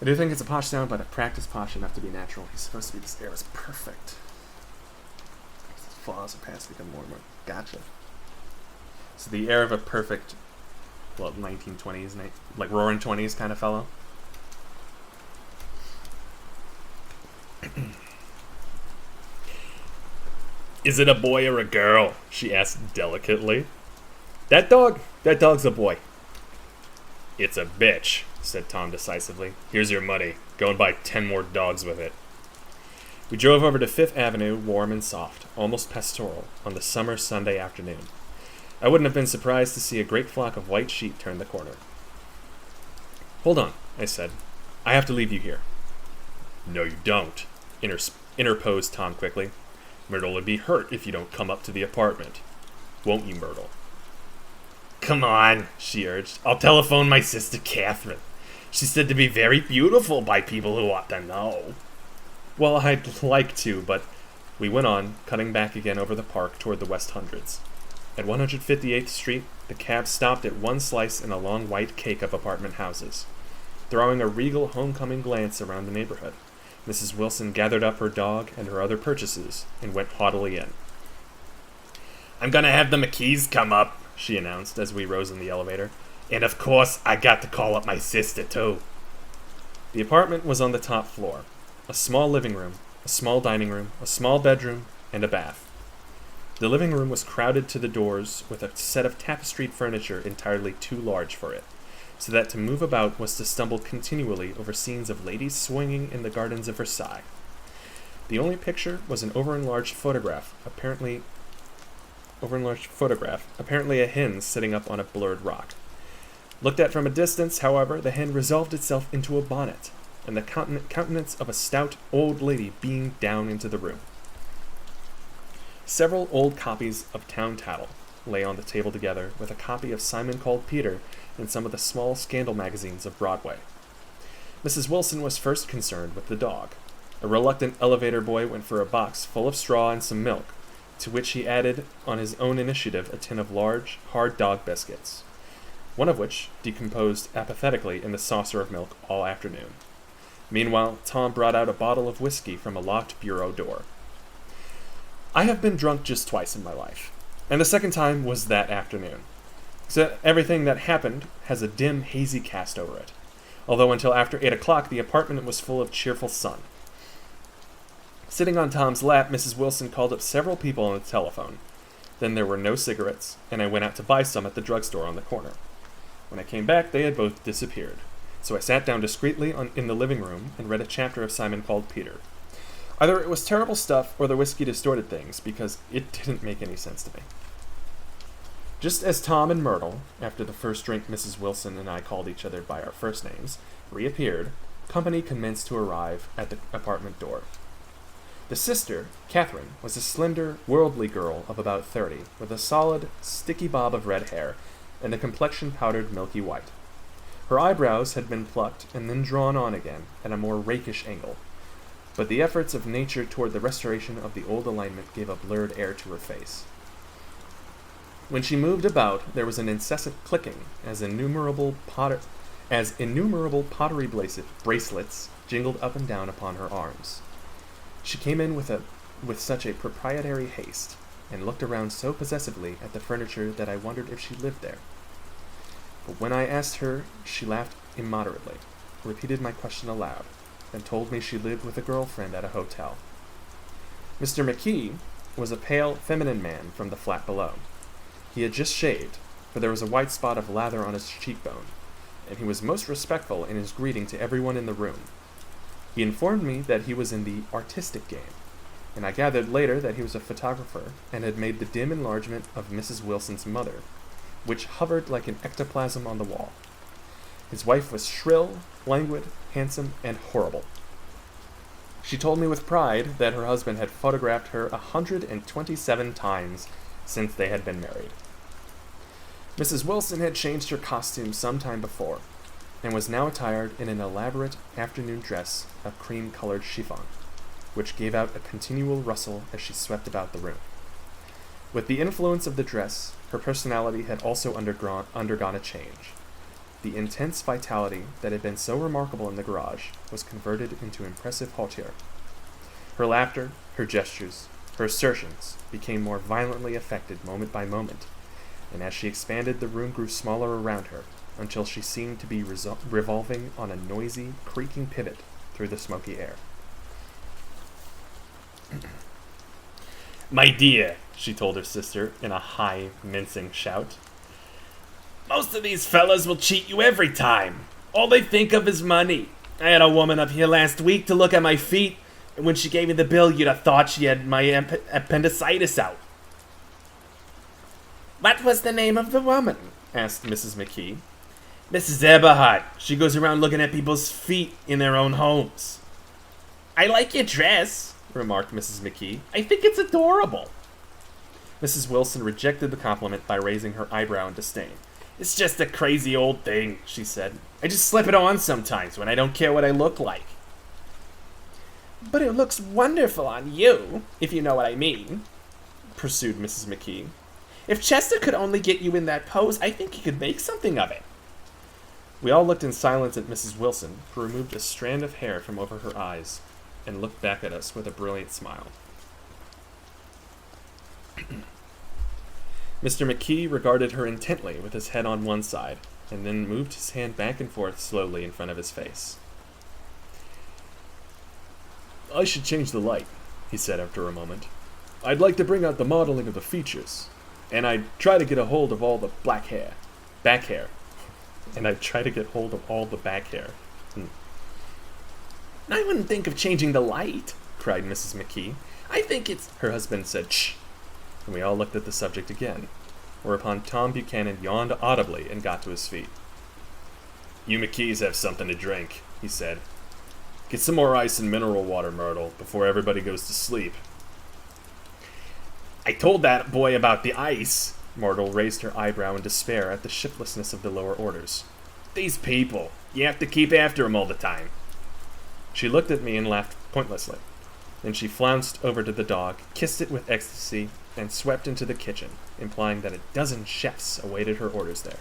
I do think it's a posh sound, but a practiced posh enough to be natural. He's supposed to be, this air is perfect. His flaws are past become more and more Gotcha. So the air of a perfect, 1920s, like roaring 20s kind of fellow. Is it a boy or a girl? She asked delicately. That dog's a boy. It's a bitch, said Tom decisively. Here's your money. Go and buy 10 more dogs with it. We drove over to Fifth Avenue, warm and soft, almost pastoral, on the summer Sunday afternoon. I wouldn't have been surprised to see a great flock of white sheep turn the corner. Hold on, I said. I have to leave you here. No, you don't, interposed Tom quickly. Myrtle would be hurt if you don't come up to the apartment. Won't you, Myrtle? Come on, she urged. I'll telephone my sister Catherine. She's said to be very beautiful by people who ought to know. Well, I'd like to, but we went on, cutting back again over the park toward the West Hundreds. At 158th Street, the cab stopped at one slice in a long white cake of apartment houses. Throwing a regal homecoming glance around the neighborhood, Mrs. Wilson gathered up her dog and her other purchases and went haughtily in. I'm gonna have the McKees come up, she announced as we rose in the elevator. And of course, I got to call up my sister, too. The apartment was on the top floor. A small living room, a small dining room, a small bedroom, and a bath. The living room was crowded to the doors with a set of tapestried furniture entirely too large for it, so that to move about was to stumble continually over scenes of ladies swinging in the gardens of Versailles. The only picture was an over-enlarged photograph, apparently a hen sitting up on a blurred rock. Looked at from a distance, however, the hen resolved itself into a bonnet, and the countenance of a stout old lady beamed down into the room. Several old copies of Town Tattle lay on the table together with a copy of Simon Called Peter and some of the small scandal magazines of Broadway. Mrs. Wilson was first concerned with the dog. A reluctant elevator boy went for a box full of straw and some milk, to which he added, on his own initiative, a tin of large, hard dog biscuits, one of which decomposed apathetically in the saucer of milk all afternoon. Meanwhile, Tom brought out a bottle of whiskey from a locked bureau door. I have been drunk just twice in my life, and the second time was that afternoon. So everything that happened has a dim, hazy cast over it, although until after 8 o'clock the apartment was full of cheerful sun. Sitting on Tom's lap, Mrs. Wilson called up several people on the telephone. Then there were no cigarettes, and I went out to buy some at the drugstore on the corner. When I came back, they had both disappeared, so I sat down discreetly in the living room and read a chapter of Simon Called Peter. Either it was terrible stuff or the whiskey distorted things, because it didn't make any sense to me. Just as Tom and Myrtle, after the first drink Mrs. Wilson and I called each other by our first names, reappeared, company commenced to arrive at the apartment door. The sister, Catherine, was a slender, worldly girl of about 30, with a solid, sticky bob of red hair, and a complexion powdered milky white. Her eyebrows had been plucked and then drawn on again at a more rakish angle, but the efforts of nature toward the restoration of the old alignment gave a blurred air to her face. When she moved about, there was an incessant clicking as innumerable pottery bracelets jingled up and down upon her arms. She came in with such a proprietary haste, and looked around so possessively at the furniture that I wondered if she lived there. But when I asked her, she laughed immoderately, repeated my question aloud, and told me she lived with a girlfriend at a hotel. Mr. McKee was a pale, feminine man from the flat below. He had just shaved, for there was a white spot of lather on his cheekbone, and he was most respectful in his greeting to everyone in the room. He informed me that he was in the artistic game, and I gathered later that he was a photographer and had made the dim enlargement of Mrs. Wilson's mother, which hovered like an ectoplasm on the wall. His wife was shrill, languid, handsome, and horrible. She told me with pride that her husband had photographed her 127 times since they had been married. Mrs. Wilson had changed her costume some time before, and was now attired in an elaborate afternoon dress of cream-colored chiffon, which gave out a continual rustle as she swept about the room. With the influence of the dress, her personality had also undergone a change. The intense vitality that had been so remarkable in the garage was converted into impressive hauteur. Her laughter, her gestures, Her assertions became more violently affected moment by moment, and as she expanded, the room grew smaller around her, until she seemed to be revolving on a noisy, creaking pivot through the smoky air. My dear, she told her sister in a high, mincing shout, most of these fellas will cheat you every time. All they think of is money. I had a woman up here last week to look at my feet, and when she gave me the bill, you'd have thought she had my appendicitis out. What was the name of the woman? Asked Mrs. McKee. Mrs. Eberhardt. She goes around looking at people's feet in their own homes. I like your dress, remarked Mrs. McKee. I think it's adorable. Mrs. Wilson rejected the compliment by raising her eyebrow in disdain. It's just a crazy old thing, she said. I just slip it on sometimes when I don't care what I look like. But it looks wonderful on you, if you know what I mean, pursued Mrs. McKee. If Chester could only get you in that pose, I think he could make something of it. We all looked in silence at Mrs. Wilson, who removed a strand of hair from over her eyes and looked back at us with a brilliant smile. Mr. McKee regarded her intently with his head on one side, and then moved his hand back and forth slowly in front of his face. I should change the light, he said after a moment. I'd like to bring out the modeling of the features, and I'd try to get a hold of all the back hair. And I'd try to get hold of all the back hair. I wouldn't think of changing the light, cried Mrs. McKee. I think it's... Her husband said, shh, and we all looked at the subject again, whereupon Tom Buchanan yawned audibly and got to his feet. You McKees have something to drink, he said. Get some more ice and mineral water, Myrtle, before everybody goes to sleep. I told that boy about the ice. Myrtle raised her eyebrow in despair at the shiftlessness of the lower orders. These people, you have to keep after them all the time. She looked at me and laughed pointlessly. Then she flounced over to the dog, kissed it with ecstasy, and swept into the kitchen, implying that a dozen chefs awaited her orders there.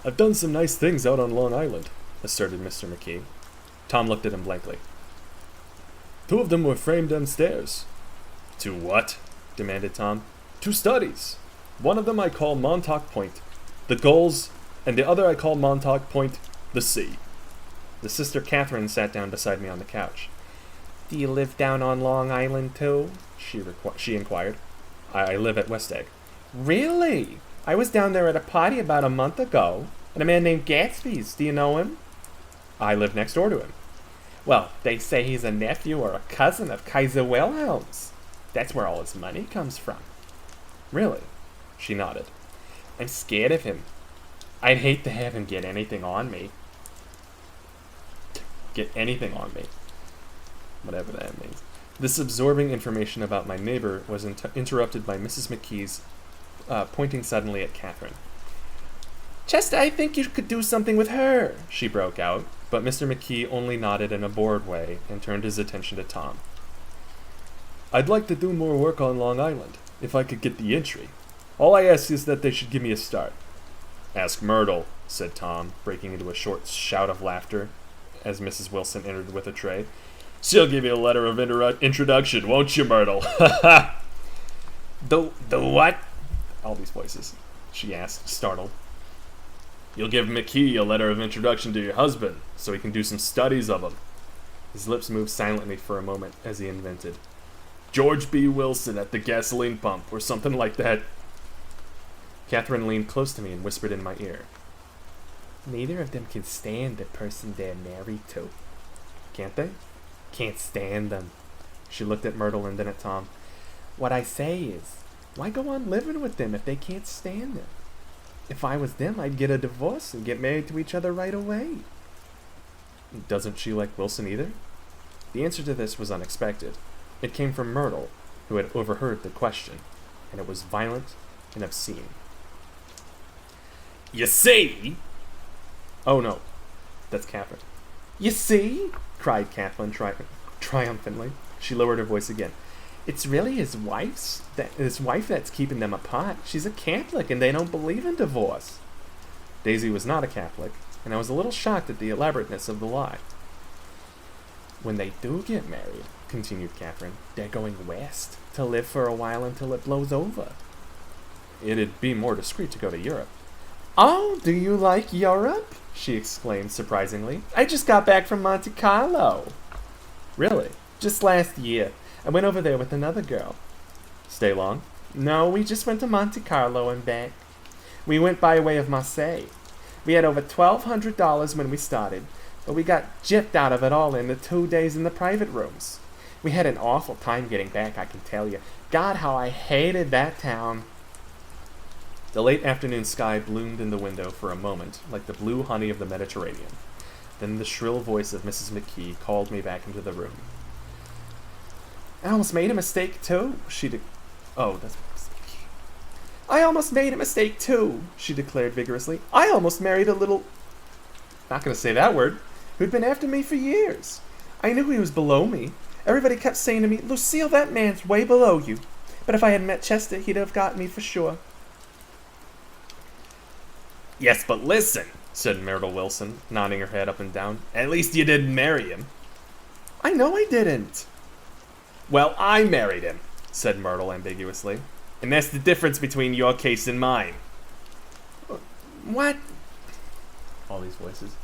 I've done some nice things out on Long Island, asserted Mr. McKee. Tom looked at him blankly. 2 of them were framed downstairs. 2 what? Demanded Tom. 2 studies. One of them I call Montauk Point, the Gulls, and the other I call Montauk Point, the Sea. The sister Catherine sat down beside me on the couch. Do you live down on Long Island, too? She inquired. I live at West Egg. Really? I was down there at a party about a month ago, and a man named Gatsby's. Do you know him? I live next door to him. Well, they say he's a nephew or a cousin of Kaiser Wilhelm's. That's where all his money comes from. Really? She nodded. I'm scared of him. I'd hate to have him get anything on me. Get anything on me. Whatever that means. This absorbing information about my neighbor was interrupted by Mrs. McKee's pointing suddenly at Catherine. Chester, I think you could do something with her, she broke out, but Mr. McKee only nodded in a bored way and turned his attention to Tom. I'd like to do more work on Long Island, if I could get the entry. All I ask is that they should give me a start. Ask Myrtle, said Tom, breaking into a short shout of laughter as Mrs. Wilson entered with a tray. She'll give you a letter of introduction, won't you, Myrtle? The what? All these voices, she asked, startled. You'll give McKee a letter of introduction to your husband, so he can do some studies of him. His lips moved silently for a moment as he invented. George B. Wilson at the gasoline pump, or something like that. Catherine leaned close to me and whispered in my ear. Neither of them can stand the person they're married to. Can't they? Can't stand them. She looked at Myrtle and then at Tom. What I say is, why go on living with them if they can't stand them? If I was them, I'd get a divorce and get married to each other right away. Doesn't she like Wilson either? The answer to this was unexpected. It came from Myrtle, who had overheard the question, and it was violent and obscene. You see? Oh no, that's Catherine. You see? Cried Catherine triumphantly. She lowered her voice again. It's really his wife that's keeping them apart. She's a Catholic and they don't believe in divorce. Daisy was not a Catholic, and I was a little shocked at the elaborateness of the lie. When they do get married, continued Catherine. They're going west to live for a while until it blows over. It'd be more discreet to go to Europe. Oh, do you like Europe? She exclaimed surprisingly. I just got back from Monte Carlo. Really? Just last year. I went over there with another girl. Stay long? No, we just went to Monte Carlo and back. We went by way of Marseille. We had over $1,200 when we started, but we got gypped out of it all in the 2 days in the private rooms. We had an awful time getting back, I can tell you. God, how I hated that town. The late afternoon sky bloomed in the window for a moment, like the blue honey of the Mediterranean. Then the shrill voice of Mrs. McKee called me back into the room. I almost made a mistake, too, Oh, that's Mrs. McKee. I almost made a mistake, too, she declared vigorously. I almost married a little... Not going to say that word. Who'd been after me for years. I knew he was below me. Everybody kept saying to me, Lucille, that man's way below you. But if I had met Chester, he'd have got me for sure. Yes, but listen, said Myrtle Wilson, nodding her head up and down. At least you didn't marry him. I know I didn't. Well, I married him, said Myrtle ambiguously. And that's the difference between your case and mine. What? All these voices.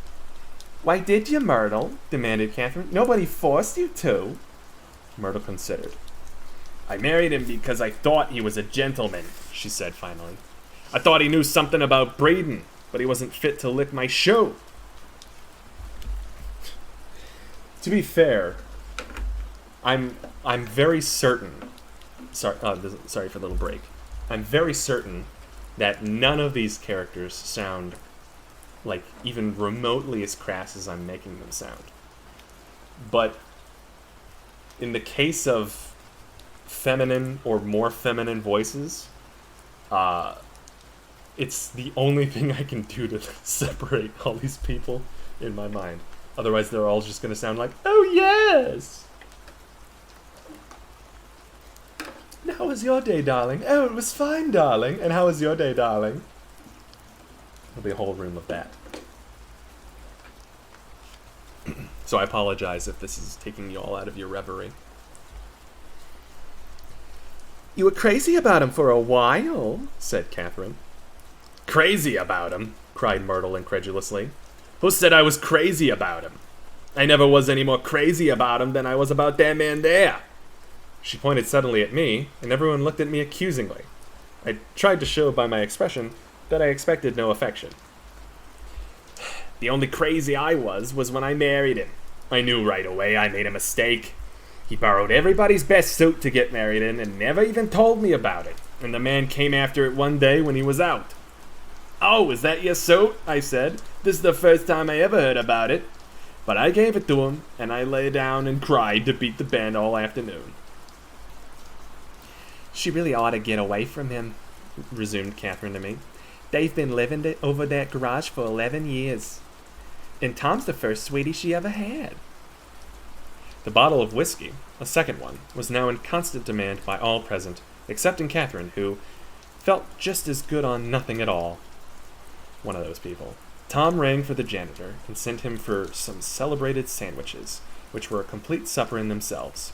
Why did you, Myrtle? Demanded Catherine. Nobody forced you to. Myrtle considered. I married him because I thought he was a gentleman, she said finally. I thought he knew something about breeding, but he wasn't fit to lick my shoe. To be fair, I'm very certain. Sorry for the little break. I'm very certain that none of these characters sound like even remotely as crass as I'm making them sound. But in the case of feminine or more feminine voices, it's the only thing I can do to separate all these people in my mind. Otherwise, they're all just going to sound like, oh, yes! And how was your day, darling? Oh, it was fine, darling. And how was your day, darling? There'll be a whole room of that. So I apologize if this is taking you all out of your reverie. You were crazy about him for a while, said Catherine. Crazy about him? Cried Myrtle incredulously. Who said I was crazy about him? I never was any more crazy about him than I was about that man there. She pointed suddenly at me, and everyone looked at me accusingly. I tried to show by my expression that I expected no affection. The only crazy I was when I married him. I knew right away I made a mistake. He borrowed everybody's best suit to get married in and never even told me about it. And the man came after it one day when he was out. Oh, is that your suit? I said. This is the first time I ever heard about it. But I gave it to him, and I lay down and cried to beat the band all afternoon. She really ought to get away from him, resumed Catherine to me. They've been living over that garage for 11 years. And Tom's the first sweetie she ever had. The bottle of whiskey, a second one, was now in constant demand by all present, excepting Catherine, who felt just as good on nothing at all. One of those people. Tom rang for the janitor and sent him for some celebrated sandwiches, which were a complete supper in themselves.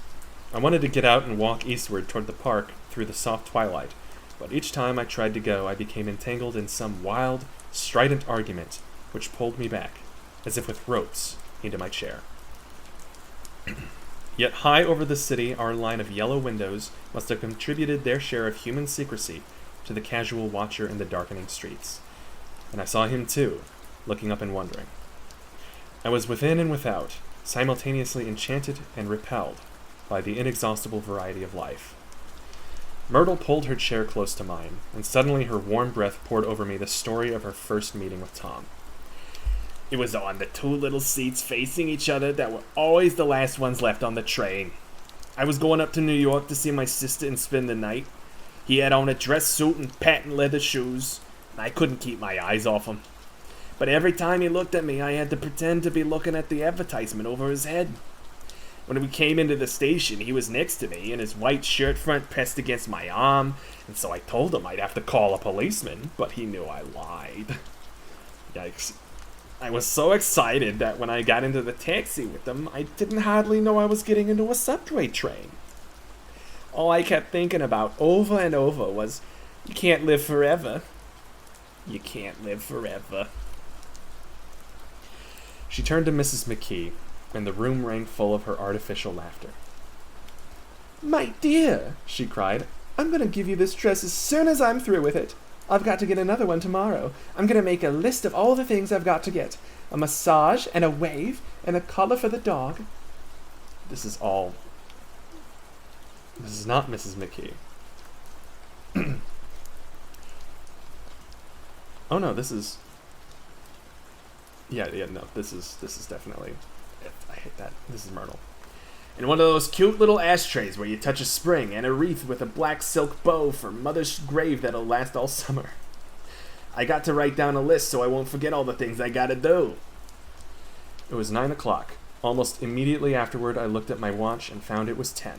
I wanted to get out and walk eastward toward the park through the soft twilight, but each time I tried to go, I became entangled in some wild, strident argument which pulled me back, as if with ropes, into my chair. Yet high over the city, our line of yellow windows must have contributed their share of human secrecy to the casual watcher in the darkening streets. And I saw him too, looking up and wondering. I was within and without, simultaneously enchanted and repelled by the inexhaustible variety of life. Myrtle pulled her chair close to mine, and suddenly her warm breath poured over me the story of her first meeting with Tom. It was on the two little seats facing each other that were always the last ones left on the train. I was going up to New York to see my sister and spend the night. He had on a dress suit and patent leather shoes, and I couldn't keep my eyes off him. But every time he looked at me, I had to pretend to be looking at the advertisement over his head. When we came into the station, he was next to me, and his white shirt front pressed against my arm, and so I told him I'd have to call a policeman, but he knew I lied. Yikes. I was so excited that when I got into the taxi with them, I didn't hardly know I was getting into a subway train. All I kept thinking about over and over was, you can't live forever. You can't live forever. She turned to Mrs. McKee, and the room rang full of her artificial laughter. My dear, she cried, I'm going to give you this dress as soon as I'm through with it. I've got to get another one tomorrow. I'm going to make a list of all the things I've got to get. A massage, and a wave, and a collar for the dog. This is not Mrs. McKee. Oh no, this is... Yeah, no, this is definitely... I hate that. This is Myrtle. And one of those cute little ashtrays where you touch a spring, and a wreath with a black silk bow for Mother's grave that'll last all summer. I got to write down a list so I won't forget all the things I gotta do. It was 9 o'clock. Almost immediately afterward, I looked at my watch and found it was 10.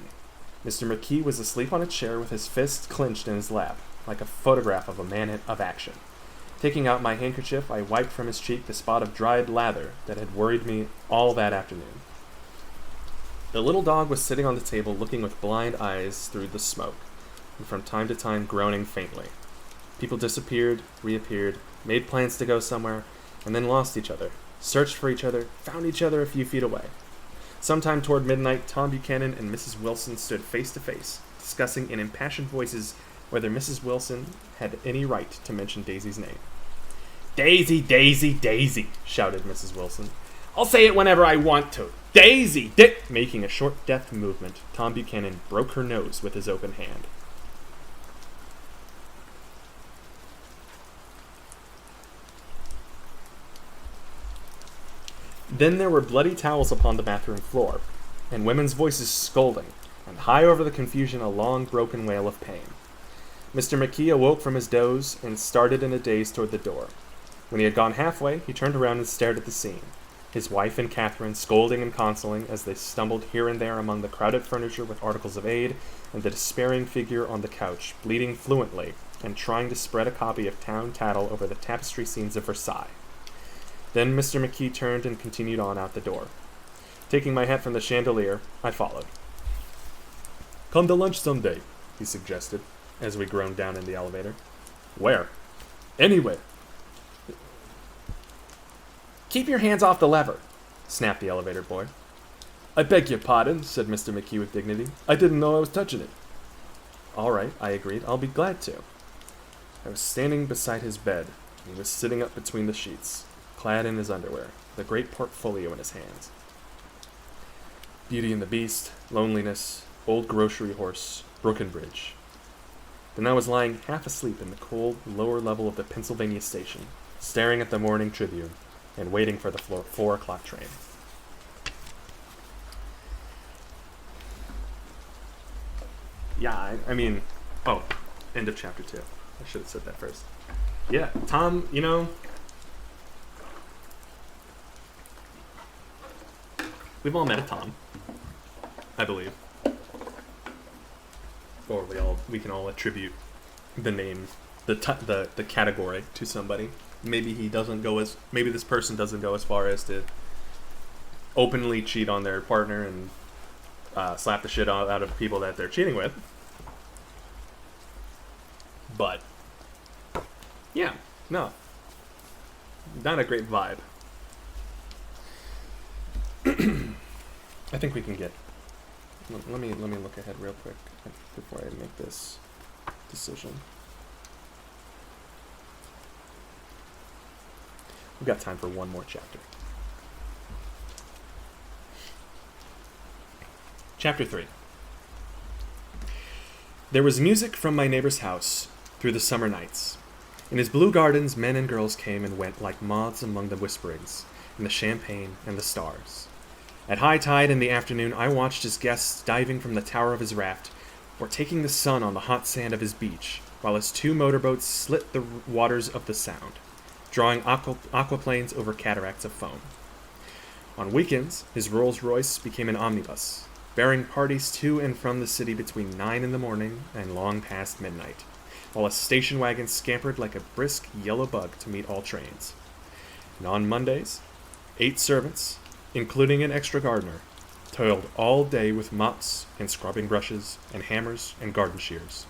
Mr. McKee was asleep on a chair with his fists clenched in his lap, like a photograph of a man of action. Taking out my handkerchief, I wiped from his cheek the spot of dried lather that had worried me all that afternoon. The little dog was sitting on the table looking with blind eyes through the smoke, and from time to time groaning faintly. People disappeared, reappeared, made plans to go somewhere, and then lost each other, searched for each other, found each other a few feet away. Sometime toward midnight, Tom Buchanan and Mrs. Wilson stood face to face, discussing in impassioned voices whether Mrs. Wilson had any right to mention Daisy's name. Daisy, Daisy, Daisy, shouted Mrs. Wilson. I'll say it whenever I want to. Daisy, Making a short, deft movement, Tom Buchanan broke her nose with his open hand. Then there were bloody towels upon the bathroom floor, and women's voices scolding, and high over the confusion a long, broken wail of pain. Mr. McKee awoke from his doze and started in a daze toward the door. When he had gone halfway, he turned around and stared at the scene. His wife and Catherine scolding and consoling as they stumbled here and there among the crowded furniture with articles of aid, and the despairing figure on the couch, bleeding fluently and trying to spread a copy of Town Tattle over the tapestry scenes of Versailles. Then Mr. McKee turned and continued on out the door. Taking my hat from the chandelier, I followed. "Come to lunch someday," he suggested, as we groaned down in the elevator. "Where?" "Anywhere." Keep your hands off the lever, snapped the elevator boy. "I beg your pardon," said Mr. McKee with dignity. "I didn't know I was touching it." "All right," I agreed. "I'll be glad to." I was standing beside his bed, and he was sitting up between the sheets, clad in his underwear, with a great portfolio in his hands. Beauty and the Beast, Loneliness, Old Grocery Horse, Brookenbridge. Then I was lying half asleep in the cold lower level of the Pennsylvania station, staring at the Morning Tribune, and waiting for the 4 o'clock train. Yeah, I mean... Oh, end of chapter 2. I should have said that first. Yeah, Tom, you know... We've all met a Tom, I believe. Or we can all attribute the name, the category to somebody. Maybe maybe this person doesn't go as far as to openly cheat on their partner and slap the shit out of people that they're cheating with. But yeah, no, not a great vibe. I think we can get. Let me look ahead real quick before I make this decision. We've got time for one more chapter. Chapter 3. There was music from my neighbor's house through the summer nights. In his blue gardens, men and girls came and went like moths among the whisperings, and the champagne and the stars. At high tide in the afternoon, I watched his guests diving from the tower of his raft, or taking the sun on the hot sand of his beach, while his 2 motorboats slit the waters of the Sound, drawing aquaplanes over cataracts of foam. On weekends, his Rolls-Royce became an omnibus, bearing parties to and from the city between 9 in the morning and long past midnight, while a station wagon scampered like a brisk yellow bug to meet all trains. And on Mondays, 8 servants, including an extra gardener, toiled all day with mops and scrubbing brushes and hammers and garden shears,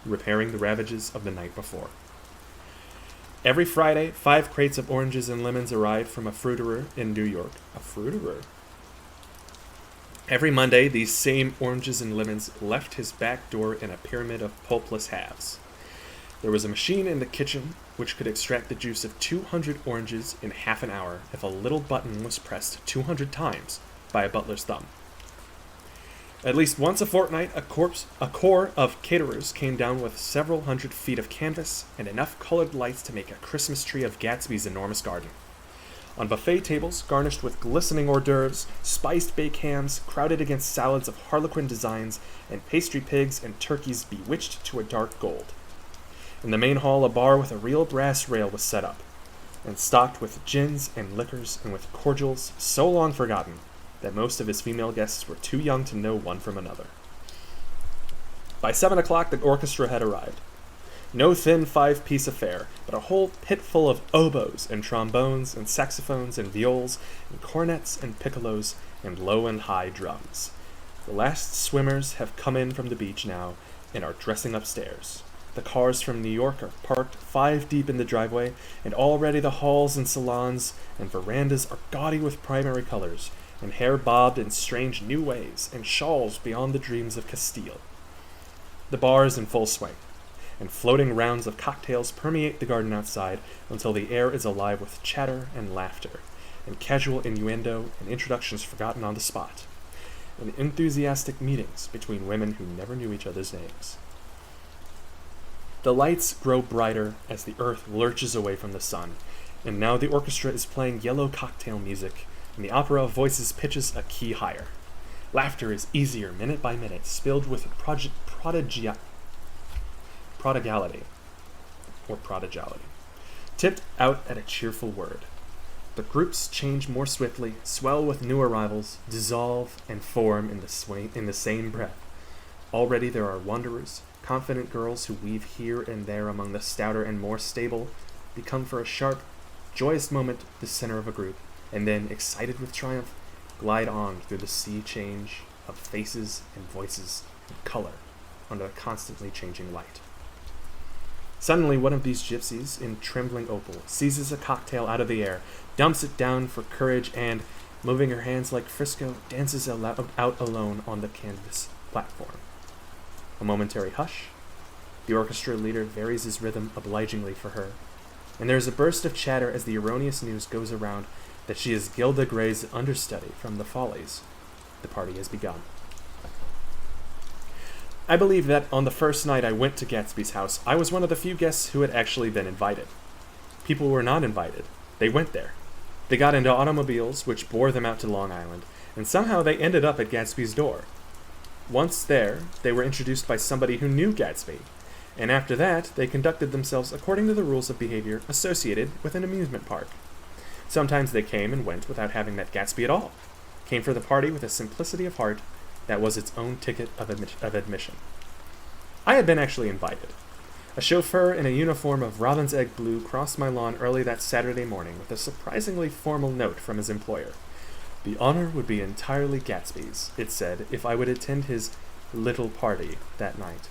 repairing the ravages of the night before. Every Friday, 5 crates of oranges and lemons arrived from a fruiterer in New York. A fruiterer? Every Monday, these same oranges and lemons left his back door in a pyramid of pulpless halves. There was a machine in the kitchen which could extract the juice of 200 oranges in half an hour if a little button was pressed 200 times by a butler's thumb. At least once a fortnight, a corps of caterers came down with several hundred feet of canvas and enough colored lights to make a Christmas tree of Gatsby's enormous garden. On buffet tables, garnished with glistening hors d'oeuvres, spiced baked hams crowded against salads of harlequin designs, and pastry pigs and turkeys bewitched to a dark gold. In the main hall, a bar with a real brass rail was set up, and stocked with gins and liquors and with cordials so long forgotten that most of his female guests were too young to know one from another. By 7 o'clock, the orchestra had arrived. No thin 5-piece affair, but a whole pit full of oboes and trombones and saxophones and viols and cornets and piccolos and low and high drums. The last swimmers have come in from the beach now and are dressing upstairs. The cars from New York are parked 5 deep in the driveway, and already the halls and salons and verandas are gaudy with primary colors, and hair bobbed in strange new ways, and shawls beyond the dreams of Castile. The bar is in full swing, and floating rounds of cocktails permeate the garden outside until the air is alive with chatter and laughter, and casual innuendo and introductions forgotten on the spot, and enthusiastic meetings between women who never knew each other's names. The lights grow brighter as the earth lurches away from the sun, and now the orchestra is playing yellow cocktail music, and the opera of voices pitches a key higher. Laughter is easier minute by minute, spilled with prodigality, tipped out at a cheerful word. The groups change more swiftly, swell with new arrivals, dissolve, and form in the same breath. Already there are wanderers, confident girls who weave here and there among the stouter and more stable, become for a sharp, joyous moment the center of a group, and then, excited with triumph, glide on through the sea change of faces and voices and color under the constantly changing light. Suddenly, one of these gypsies in trembling opal seizes a cocktail out of the air, dumps it down for courage, and, moving her hands like Frisco, dances out alone on the canvas platform. A momentary hush. The orchestra leader varies his rhythm obligingly for her, and there is a burst of chatter as the erroneous news goes around that she is Gilda Gray's understudy from the Follies. The party has begun. I believe that on the first night I went to Gatsby's house, I was one of the few guests who had actually been invited. People were not invited. They went there. They got into automobiles, which bore them out to Long Island, and somehow they ended up at Gatsby's door. Once there, they were introduced by somebody who knew Gatsby, and after that, they conducted themselves according to the rules of behavior associated with an amusement park. Sometimes they came and went without having met Gatsby at all, came for the party with a simplicity of heart that was its own ticket of admission. I had been actually invited. A chauffeur in a uniform of robin's egg blue crossed my lawn early that Saturday morning with a surprisingly formal note from his employer. The honor would be entirely Gatsby's, it said, if I would attend his little party that night.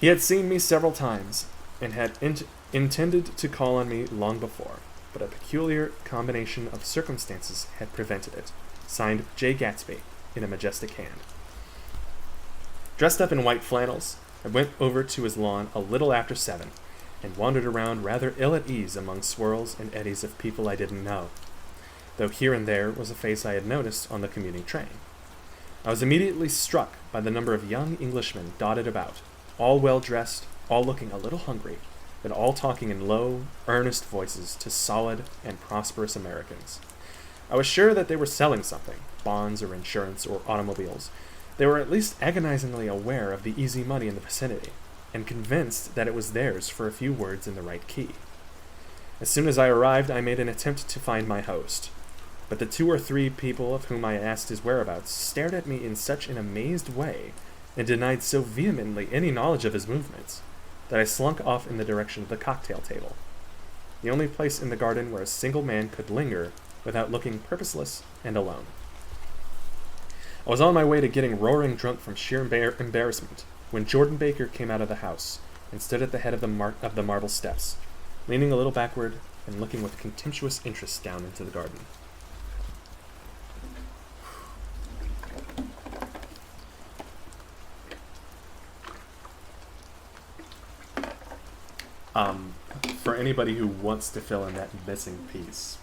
He had seen me several times and had intended to call on me long before, but a peculiar combination of circumstances had prevented it. Signed, J. Gatsby, in a majestic hand. Dressed up in white flannels, I went over to his lawn a little after 7, and wandered around rather ill at ease among swirls and eddies of people I didn't know, though here and there was a face I had noticed on the commuting train. I was immediately struck by the number of young Englishmen dotted about, all well-dressed, all looking a little hungry, but all talking in low, earnest voices to solid and prosperous Americans. I was sure that they were selling something, bonds or insurance or automobiles. They were at least agonizingly aware of the easy money in the vicinity, and convinced that it was theirs for a few words in the right key. As soon as I arrived, I made an attempt to find my host, but the 2 or 3 people of whom I asked his whereabouts stared at me in such an amazed way, and denied so vehemently any knowledge of his movements, that I slunk off in the direction of the cocktail table. the only place in the garden where a single man could linger without looking purposeless and alone. I was on my way to getting roaring drunk from sheer embarrassment when Jordan Baker came out of the house and stood at the head of the marble steps, leaning a little backward and looking with contemptuous interest down into the garden. For anybody who wants to fill in that missing piece,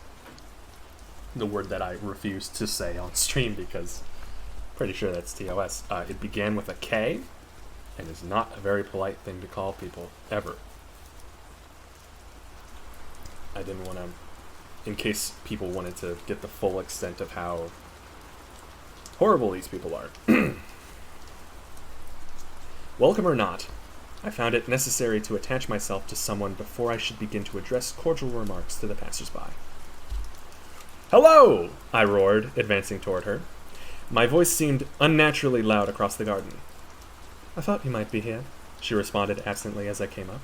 the word that I refuse to say on stream because I'm pretty sure that's TOS, it began with a K and is not a very polite thing to call people, ever. I didn't want to, in case people wanted to get the full extent of how horrible these people are. Welcome or not, I found it necessary to attach myself to someone before I should begin to address cordial remarks to the passers-by. "Hello!" I roared, advancing toward her. My voice seemed unnaturally loud across the garden. "I thought you might be here," she responded absently as I came up.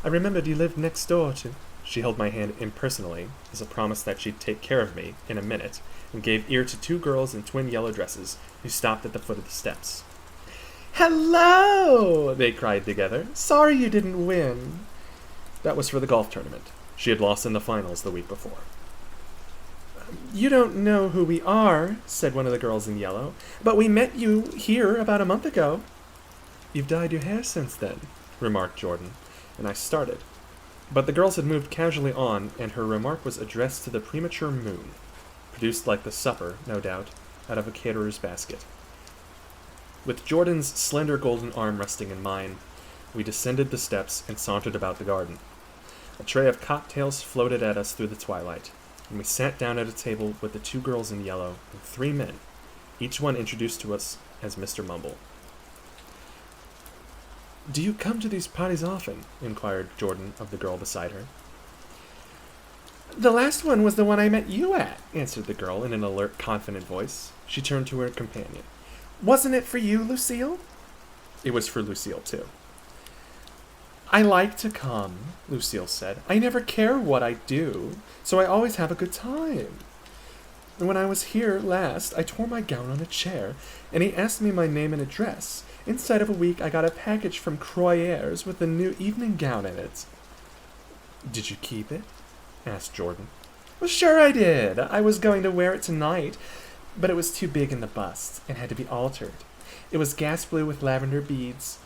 "I remembered you lived next door to—" She held my hand impersonally as a promise that she'd take care of me in a minute and gave ear to two girls in twin yellow dresses who stopped at the foot of the steps. "Hello!" they cried together. "Sorry you didn't win." That was for the golf tournament. She had lost in the finals the week before. "You don't know who we are," said one of the girls in yellow, "but we met you here about a month ago." "You've dyed your hair since then," remarked Jordan, and I started. But the girls had moved casually on, and her remark was addressed to the premature moon, produced like the supper, no doubt, out of a caterer's basket. With Jordan's slender golden arm resting in mine, we descended the steps and sauntered about the garden. A tray of cocktails floated at us through the twilight, and we sat down at a table with the two girls in yellow and three men, each one introduced to us as Mr. Mumble. "Do you come to these parties often?" inquired Jordan of the girl beside her. "The last one was the one I met you at," answered the girl in an alert, confident voice. She turned to her companion. "Wasn't it for you, Lucille?" It was for Lucille, too. "I like to come," Lucille said. "I never care what I do, so I always have a good time. When I was here last, I tore my gown on a chair, and he asked me my name and address. Inside of a week, I got a package from Croyers with a new evening gown in it." "Did you keep it?" asked Jordan. "Well, sure I did. I was going to wear it tonight, but it was too big in the bust and had to be altered. It was gas blue with lavender beads.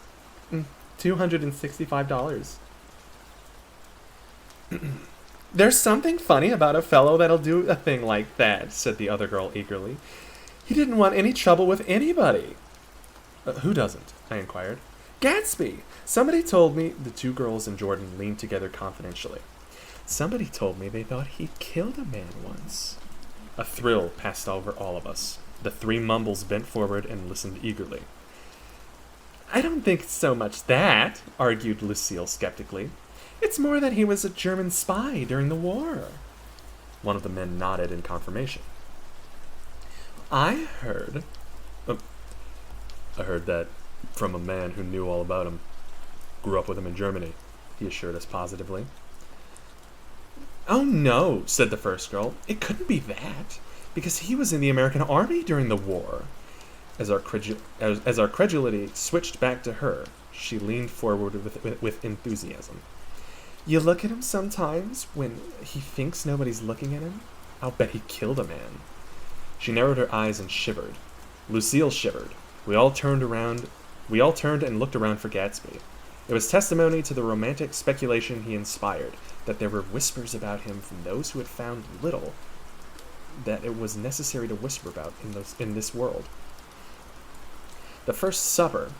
$265. "There's something funny about a fellow that'll do a thing like that," said the other girl eagerly. "He didn't want any trouble with anybody." "Who doesn't?" I inquired. "Gatsby. Somebody told me—" The two girls and Jordan leaned together confidentially. "Somebody told me they thought he'd killed a man once." A thrill passed over all of us. The three mumbles bent forward and listened eagerly. "I don't think it's so much that," argued Lucille skeptically. "It's more that he was a German spy during the war." One of the men nodded in confirmation. I heard that from a man who knew all about him. Grew up with him in Germany," he assured us positively. "Oh no," said the first girl. "It couldn't be that, because he was in the American Army during the war." As our credulity switched back to her, she leaned forward with enthusiasm. "You look at him sometimes when he thinks nobody's looking at him? I'll bet he killed a man." She narrowed her eyes and shivered. Lucille shivered. We all turned and looked around for Gatsby. It was testimony to the romantic speculation he inspired that there were whispers about him from those who had found little that it was necessary to whisper about in this world. The first supper,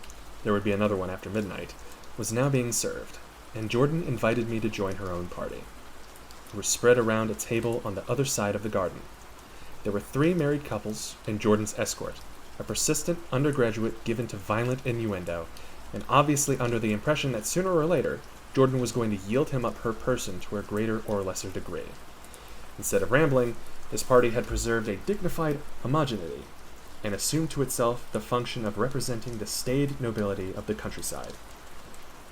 there would be another one after midnight, was now being served, and Jordan invited me to join her own party. We were spread around a table on the other side of the garden. There were 3 married couples and Jordan's escort, a persistent undergraduate given to violent innuendo, and obviously under the impression that sooner or later, Jordan was going to yield him up her person to a greater or lesser degree. Instead of rambling, this party had preserved a dignified homogeneity, and assumed to itself the function of representing the staid nobility of the countryside.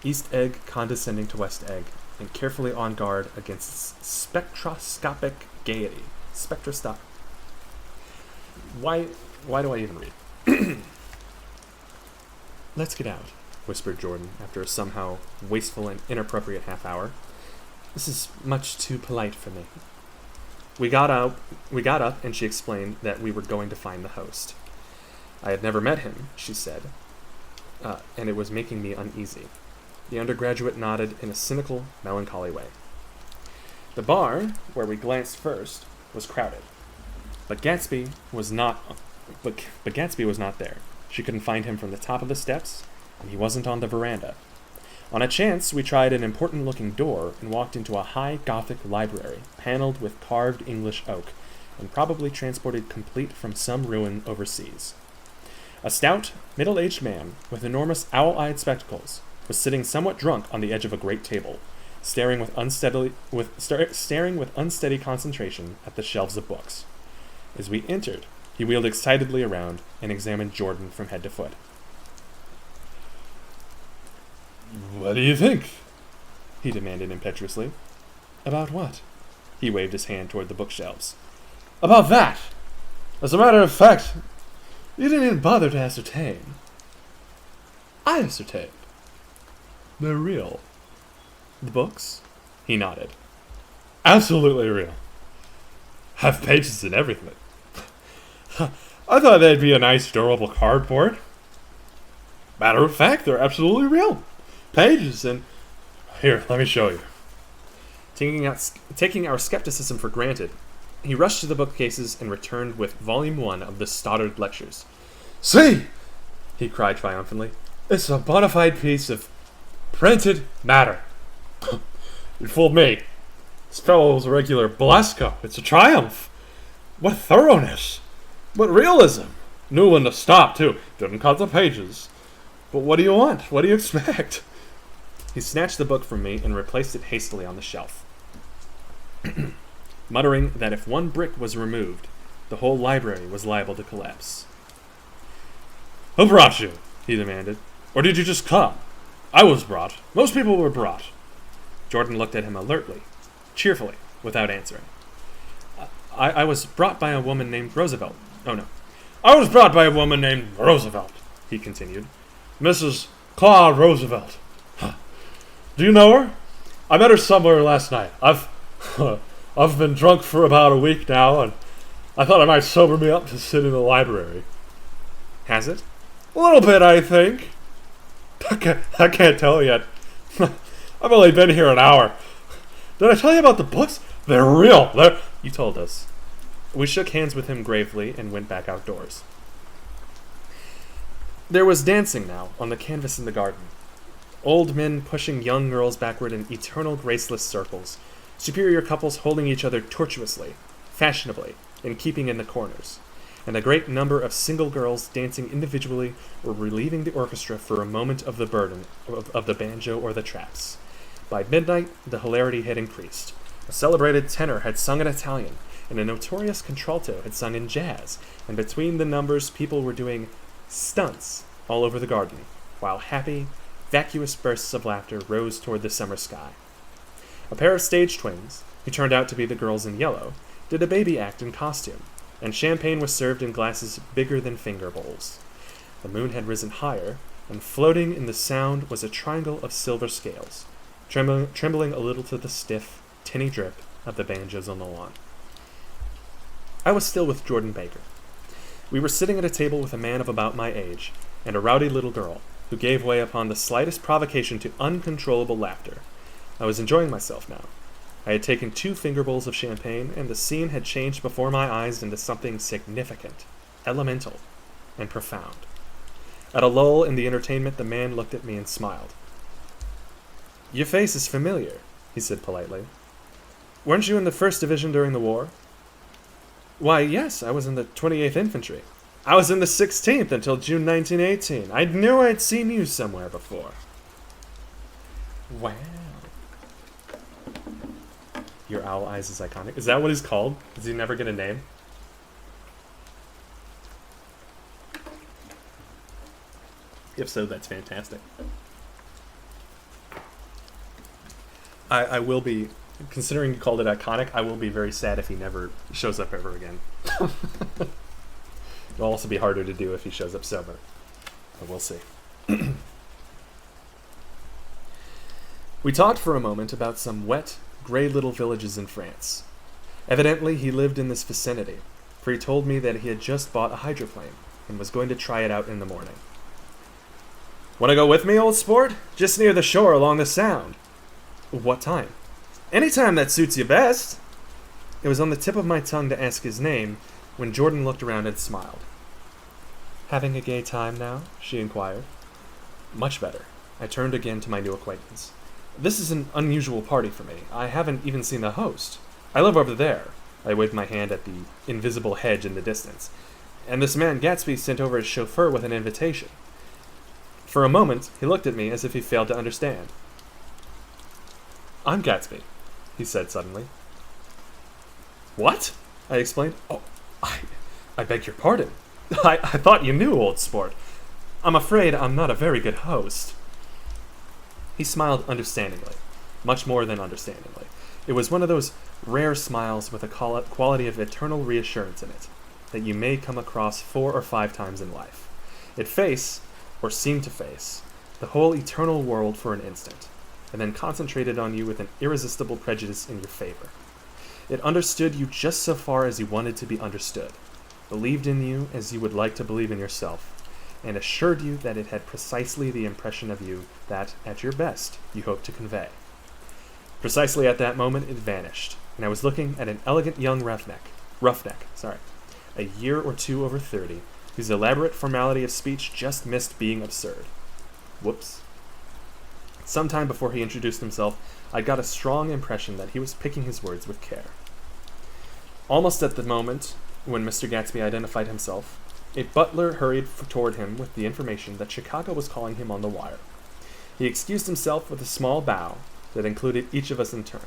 East Egg condescending to West Egg, and carefully on guard against spectroscopic gaiety. Why do I even read? Let's get out, whispered Jordan after a somehow wasteful and inappropriate half hour. This is much too polite for me. We got up, and she explained that we were going to find the host. I had never met him, she said, and it was making me uneasy. The undergraduate nodded in a cynical, melancholy way. The bar, where we glanced first, was crowded. But Gatsby was not there. She couldn't find him from the top of the steps, and he wasn't on the veranda. On a chance, we tried an important-looking door and walked into a high Gothic library, paneled with carved English oak, and probably transported complete from some ruin overseas. A stout, middle-aged man, with enormous owl-eyed spectacles, was sitting somewhat drunk on the edge of a great table, staring with unsteady concentration at the shelves of books. As we entered, he wheeled excitedly around and examined Jordan from head to foot. What do you think? He demanded impetuously. About what? He waved his hand toward the bookshelves. About that! As a matter of fact, you didn't even bother to ascertain. I ascertained. They're real. The books? He nodded. Absolutely real. Have pages and everything. I thought they'd be a nice, durable cardboard. Matter of fact, they're absolutely real. Pages and... Here, let me show you. Taking our skepticism for granted, he rushed to the bookcases and returned with Volume 1 of the Stoddard Lectures. See! He cried triumphantly. It's a bona fide piece of printed matter. You fooled me. This fellow was a regular Blasco. It's a triumph. What thoroughness. What realism. Knew when to stop, too. Didn't cut the pages. But what do you want? What do you expect? He snatched the book from me and replaced it hastily on the shelf, muttering that if one brick was removed, the whole library was liable to collapse. Who brought you? He demanded. Or did you just come? I was brought. Most people were brought. Jordan looked at him alertly, cheerfully, without answering. I was brought by a woman named Roosevelt. Oh, no. I was brought by a woman named Roosevelt, he continued. Mrs. Claude Roosevelt. Do you know her? I met her somewhere last night. I've been drunk for about a week now, and I thought it might sober me up to sit in the library. Has it? A little bit, I think. I can't tell yet. I've only been here an hour. Did I tell you about the books? They're real. You told us. We shook hands with him gravely and went back outdoors. There was dancing now on the canvas in the garden. Old men pushing young girls backward in eternal graceless circles, superior couples holding each other tortuously, fashionably, and keeping in the corners, and a great number of single girls dancing individually or relieving the orchestra for a moment of the burden of the banjo or the traps. By midnight, the hilarity had increased. A celebrated tenor had sung in Italian, and a notorious contralto had sung in jazz, and between the numbers people were doing stunts all over the garden, while happy, vacuous bursts of laughter rose toward the summer sky. A pair of stage twins, who turned out to be the girls in yellow, did a baby act in costume, and champagne was served in glasses bigger than finger bowls. The moon had risen higher, and floating in the sound was a triangle of silver scales, trembling a little to the stiff, tinny drip of the banjos on the lawn. I was still with Jordan Baker. We were sitting at a table with a man of about my age, and a rowdy little girl, who gave way upon the slightest provocation to uncontrollable laughter. I was enjoying myself now. I had taken 2 finger bowls of champagne, and the scene had changed before my eyes into something significant, elemental, and profound. At a lull in the entertainment, the man looked at me and smiled. "Your face is familiar," he said politely. "Weren't you in the 1st Division during the war?" "Why, yes, I was in the 28th Infantry. I was in the 16th until June 1918. I knew I'd seen you somewhere before." Wow. Your owl eyes is iconic. Is that what he's called? Does he never get a name? If so, that's fantastic. I will be, considering you called it iconic, I will be very sad if he never shows up ever again. It'll also be harder to do if he shows up sober. But we'll see. We talked for a moment about some wet, gray little villages in France. Evidently, he lived in this vicinity, for he told me that he had just bought a hydroplane and was going to try it out in the morning. "Want to go with me, old sport? Just near the shore along the Sound." "What time?" "Any time that suits you best." It was on the tip of my tongue to ask his name when Jordan looked around and smiled. "Having a gay time now?" she inquired. "Much better." I turned again to my new acquaintance. "This is an unusual party for me. I haven't even seen the host. I live over there." I waved my hand at the invisible hedge in the distance. "And this man Gatsby sent over his chauffeur with an invitation." For a moment, he looked at me as if he failed to understand. "I'm Gatsby," he said suddenly. "What?" I explained. "Oh, I beg your pardon. I thought you knew, old sport. I'm afraid I'm not a very good host." He smiled understandingly, much more than understandingly. It was one of those rare smiles with a quality of eternal reassurance in it that you may come across 4 or 5 times in life. It faced, or seemed to face, the whole eternal world for an instant, and then concentrated on you with an irresistible prejudice in your favor. It understood you just so far as you wanted to be understood, believed in you as you would like to believe in yourself, and assured you that it had precisely the impression of you that, at your best, you hoped to convey. Precisely at that moment it vanished, and I was looking at an elegant young roughneck, a year or 2 over 30, whose elaborate formality of speech just missed being absurd. Whoops. Some time before he introduced himself, I got a strong impression that he was picking his words with care. Almost at the moment when Mr. Gatsby identified himself, a butler hurried toward him with the information that Chicago was calling him on the wire. He excused himself with a small bow that included each of us in turn.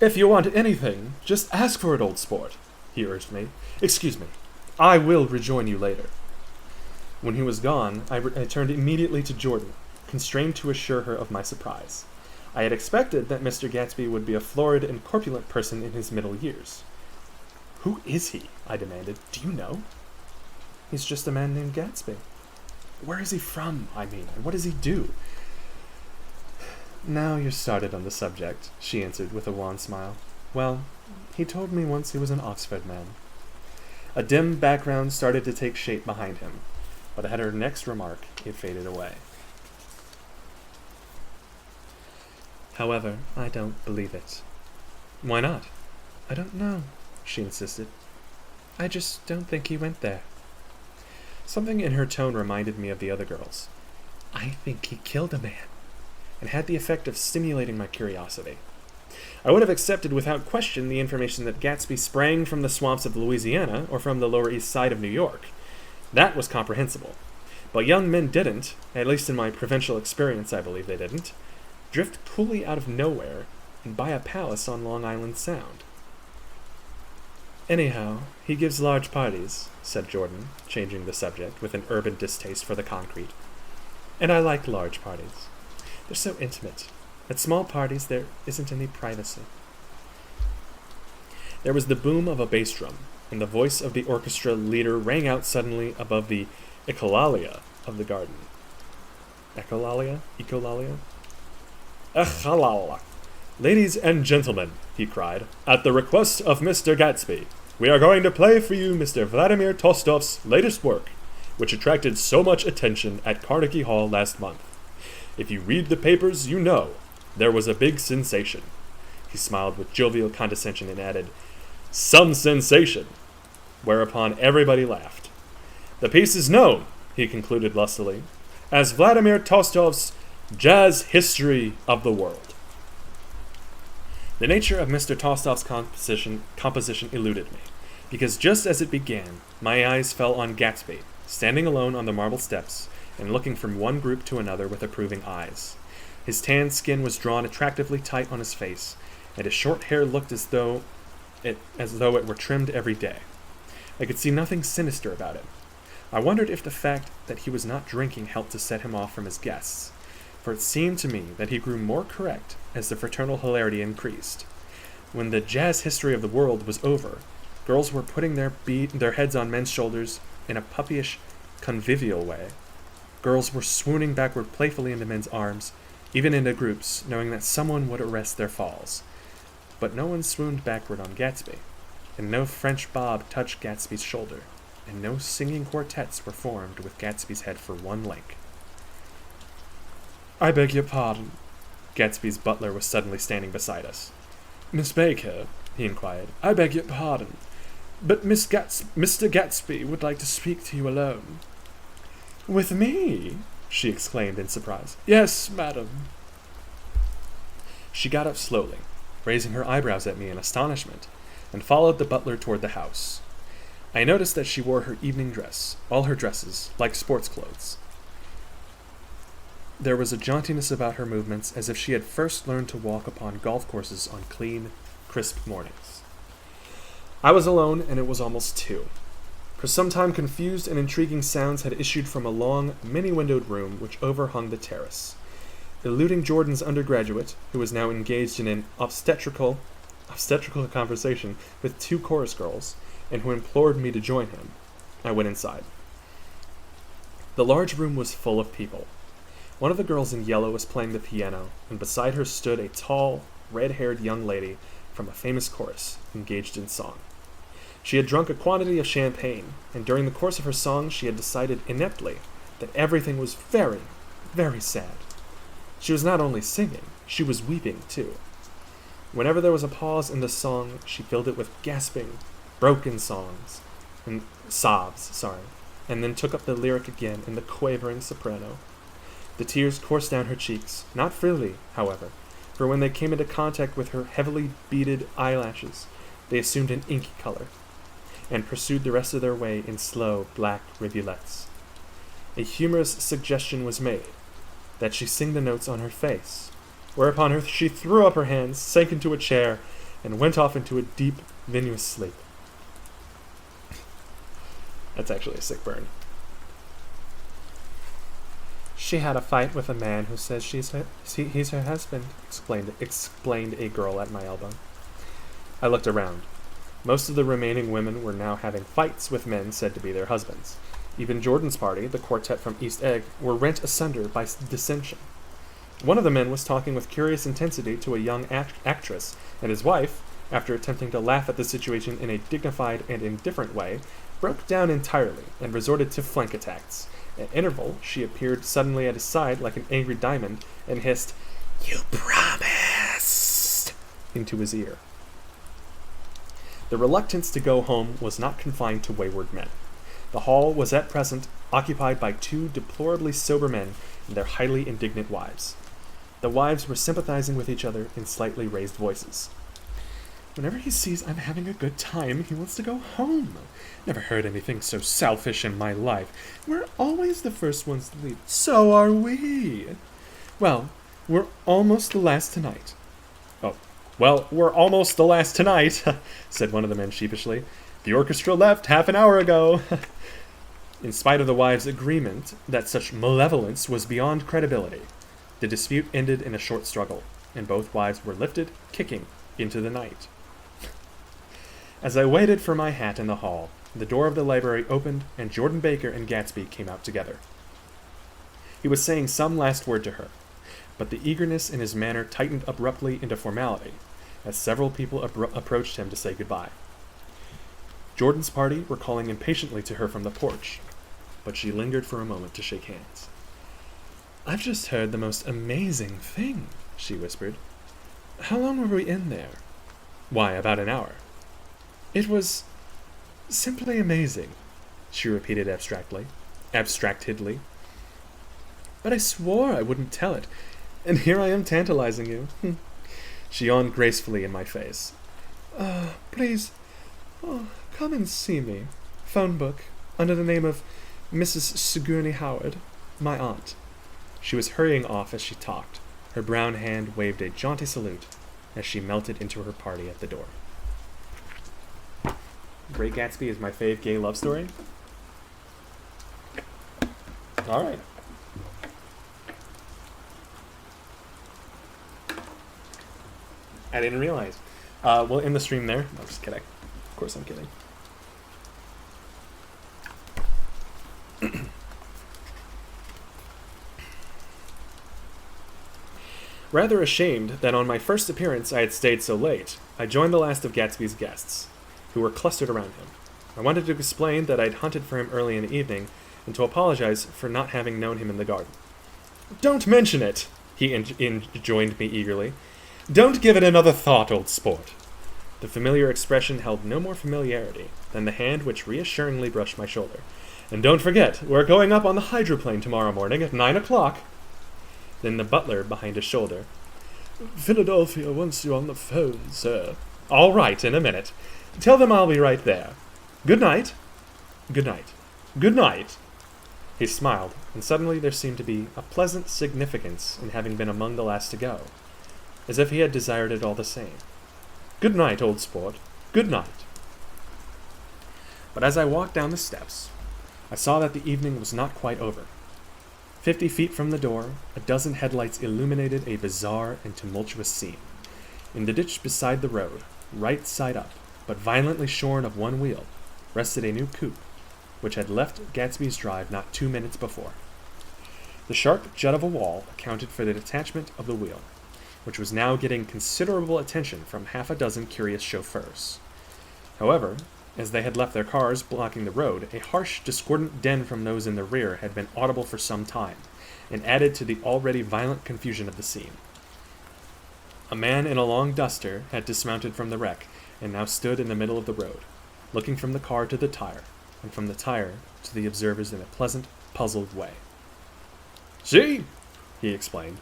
"If you want anything, just ask for it, old sport," he urged me. "Excuse me. I will rejoin you later." When he was gone, I turned immediately to Jordan, constrained to assure her of my surprise. I had expected that Mr. Gatsby would be a florid and corpulent person in his middle years. "Who is he?" I demanded. "Do you know?" "He's just a man named Gatsby." "Where is he from, I mean, and what does he do?" "Now you're started on the subject," she answered with a wan smile. "Well, he told me once he was an Oxford man." A dim background started to take shape behind him, but at her next remark it faded away. "However, I don't believe it." "Why not?" "I don't know," she insisted. "I just don't think he went there." Something in her tone reminded me of the other girls. "I think he killed a man," and had the effect of stimulating my curiosity. I would have accepted without question the information that Gatsby sprang from the swamps of Louisiana or from the Lower East Side of New York. That was comprehensible. But young men didn't, at least in my provincial experience I believe they didn't, drift coolly out of nowhere and buy a palace on Long Island Sound. "Anyhow, he gives large parties," said Jordan, changing the subject with an urban distaste for the concrete. "And I like large parties. They're so intimate. At small parties, there isn't any privacy." There was the boom of a bass drum, and the voice of the orchestra leader rang out suddenly above the echolalia of the garden. Echolalia? Echolalia? Echolala. "Ladies and gentlemen," he cried, "at the request of Mr. Gatsby, we are going to play for you Mr. Vladimir Tostov's latest work, which attracted so much attention at Carnegie Hall last month. If you read the papers, you know there was a big sensation." He smiled with jovial condescension and added, "Some sensation," whereupon everybody laughed. "The piece is known," he concluded lustily, "as Vladimir Tostov's Jazz History of the World." The nature of Mr. Tostov's composition eluded me, because just as it began, my eyes fell on Gatsby, standing alone on the marble steps, and looking from one group to another with approving eyes. His tanned skin was drawn attractively tight on his face, and his short hair looked as though it were trimmed every day. I could see nothing sinister about him. I wondered if the fact that he was not drinking helped to set him off from his guests. for it seemed to me that he grew more correct as the fraternal hilarity increased. When the jazz history of the world was over, girls were putting their heads on men's shoulders in a puppyish, convivial way. Girls were swooning backward playfully into men's arms, even into groups, knowing that someone would arrest their falls. But no one swooned backward on Gatsby, and no French bob touched Gatsby's shoulder, and no singing quartets were formed with Gatsby's head for one link. "I beg your pardon." Gatsby's butler was suddenly standing beside us. "Miss Baker," he inquired, "I beg your pardon, but Mr. Gatsby would like to speak to you alone." "With me?" she exclaimed in surprise. "Yes, madam." She got up slowly, raising her eyebrows at me in astonishment, and followed the butler toward the house. I noticed that she wore her evening dress, all her dresses, like sports clothes. There was a jauntiness about her movements as if she had first learned to walk upon golf courses on clean, crisp mornings. I was alone, and it was almost 2. For some time confused and intriguing sounds had issued from a long, many-windowed room which overhung the terrace. Eluding Jordan's undergraduate, who was now engaged in an obstetrical conversation with 2 chorus girls, and who implored me to join him, I went inside. The large room was full of people. One of the girls in yellow was playing the piano, and beside her stood a tall, red-haired young lady from a famous chorus, engaged in song. She had drunk a quantity of champagne, and during the course of her song she had decided ineptly that everything was very, very sad. She was not only singing, she was weeping too. Whenever there was a pause in the song, she filled it with gasping, broken sobs, and then took up the lyric again in the quavering soprano. The tears coursed down her cheeks, not freely, however, for when they came into contact with her heavily beaded eyelashes, they assumed an inky color, and pursued the rest of their way in slow, black rivulets. A humorous suggestion was made, that she sing the notes on her face, whereupon she threw up her hands, sank into a chair, and went off into a deep, vinous sleep. That's actually a sick burn. "She had a fight with a man who says he's her husband," explained a girl at my elbow. I looked around. Most of the remaining women were now having fights with men said to be their husbands. Even Jordan's party, the quartet from East Egg, were rent asunder by dissension. One of the men was talking with curious intensity to a young actress, and his wife, after attempting to laugh at the situation in a dignified and indifferent way, broke down entirely and resorted to flank attacks. At interval, she appeared suddenly at his side like an angry diamond and hissed, "You promised!" into his ear. The reluctance to go home was not confined to wayward men. The hall was at present occupied by 2 deplorably sober men and their highly indignant wives. The wives were sympathizing with each other in slightly raised voices. "Whenever he sees I'm having a good time, he wants to go home. Never heard anything so selfish in my life. We're always the first ones to leave." "So are we." "Well, we're almost the last tonight." "Oh, well, we're almost the last tonight," said one of the men sheepishly. "The orchestra left half an hour ago." In spite of the wives' agreement that such malevolence was beyond credibility, the dispute ended in a short struggle, and both wives were lifted, kicking, into the night. As I waited for my hat in the hall, the door of the library opened, and Jordan Baker and Gatsby came out together. He was saying some last word to her, but the eagerness in his manner tightened abruptly into formality, as several people approached him to say goodbye. Jordan's party were calling impatiently to her from the porch, but she lingered for a moment to shake hands. "I've just heard the most amazing thing," she whispered. "How long were we in there?" "Why, about an hour." "It was simply amazing," she repeated abstractedly. "But I swore I wouldn't tell it, and here I am tantalizing you." She yawned gracefully in my face. Please, come and see me. Phone book, under the name of Mrs. Sigourney Howard, my aunt." She was hurrying off as she talked. Her brown hand waved a jaunty salute as she melted into her party at the door. Great Gatsby is my fave gay love story. All right. I didn't realize. We'll end the stream there. No, just kidding. Of course I'm kidding. Rather ashamed that on my first appearance I had stayed so late, I joined the last of Gatsby's guests, who were clustered around him. I wanted to explain that I'd hunted for him early in the evening, and to apologize for not having known him in the garden. "Don't mention it," he enjoined me eagerly. "Don't give it another thought, old sport." The familiar expression held no more familiarity than the hand which reassuringly brushed my shoulder. "And don't forget, we're going up on the hydroplane tomorrow morning at 9 o'clock. Then the butler behind his shoulder. "Philadelphia wants you on the phone, sir." "All right, in a minute. Tell them I'll be right there. Good night." "Good night." "Good night." He smiled, and suddenly there seemed to be a pleasant significance in having been among the last to go, as if he had desired it all the same. "Good night, old sport. Good night." But as I walked down the steps, I saw that the evening was not quite over. 50 feet from the door, a dozen headlights illuminated a bizarre and tumultuous scene. In the ditch beside the road, right side up, but violently shorn of one wheel, rested a new coupe, which had left Gatsby's drive not 2 minutes before. The sharp jut of a wall accounted for the detachment of the wheel, which was now getting considerable attention from half a dozen curious chauffeurs. However, as they had left their cars blocking the road, a harsh, discordant din from those in the rear had been audible for some time, and added to the already violent confusion of the scene. A man in a long duster had dismounted from the wreck, and now stood in the middle of the road, looking from the car to the tire, and from the tire to the observers in a pleasant, puzzled way. "See?" he explained.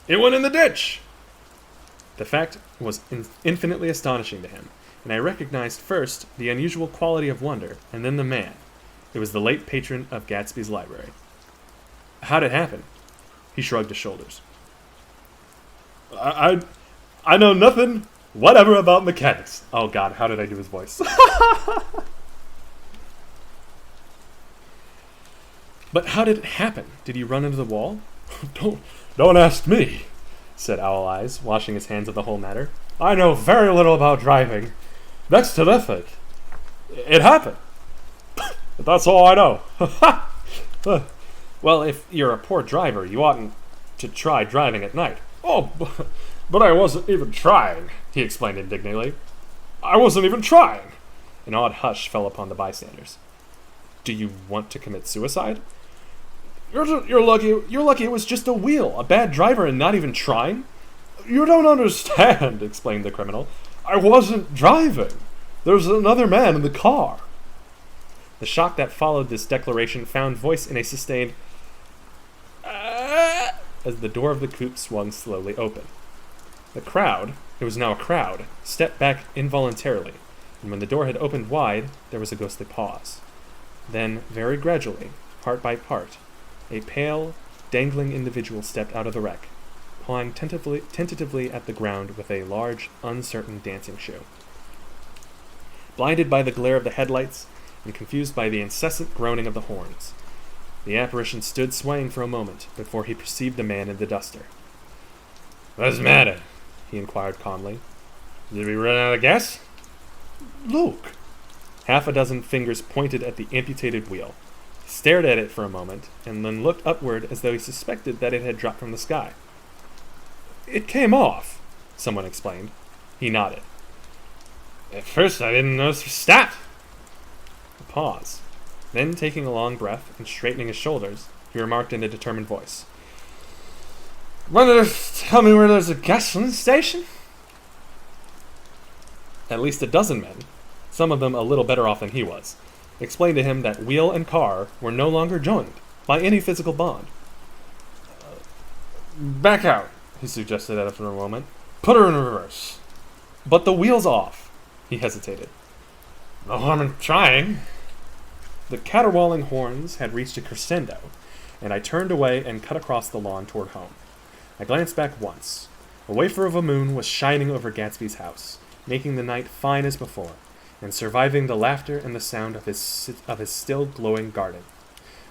"It went in the ditch!" The fact was infinitely astonishing to him, and I recognized first the unusual quality of wonder, and then the man. It was the late patron of Gatsby's library. "How'd it happen?" He shrugged his shoulders. I know nothing whatever about mechanics." Oh god, how did I do his voice? "But how did it happen? Did you run into the wall?" Don't ask me," said Owl Eyes, washing his hands of the whole matter. "I know very little about driving. That's terrific. It happened. That's all I know." "Well, if you're a poor driver, you oughtn't to try driving at night." "Oh, but I wasn't even trying," he explained indignantly. "I wasn't even trying." An odd hush fell upon the bystanders. "Do you want to commit suicide?" You're lucky it was just a wheel, a bad driver, and not even trying." "You don't understand," explained the criminal. "I wasn't driving. There was another man in the car." The shock that followed this declaration found voice in a sustained as the door of the coupe swung slowly open. The crowd, it was now a crowd, stepped back involuntarily, and when the door had opened wide, there was a ghostly pause. Then, very gradually, part by part, a pale, dangling individual stepped out of the wreck, pawing tentatively at the ground with a large, uncertain dancing shoe. Blinded by the glare of the headlights, and confused by the incessant groaning of the horns, the apparition stood swaying for a moment before he perceived the man in the duster. "What's the matter?" he inquired calmly. "Did we run out of gas?" "Look!" Half a dozen fingers pointed at the amputated wheel. He stared at it for a moment, and then looked upward as though he suspected that it had dropped from the sky. "It came off," someone explained. He nodded. "At first I didn't notice it stopped." A pause. Then, taking a long breath and straightening his shoulders, he remarked in a determined voice. "Want to tell me where there's a gasoline station?" At least a dozen men, some of them a little better off than he was, explained to him that wheel and car were no longer joined by any physical bond. "Back out," he suggested after a moment. "Put her in reverse." "But the wheel's off." He hesitated. "No harm in trying." The caterwauling horns had reached a crescendo, and I turned away and cut across the lawn toward home. I glanced back once. A wafer of a moon was shining over Gatsby's house, making the night fine as before, and surviving the laughter and the sound of his still glowing garden.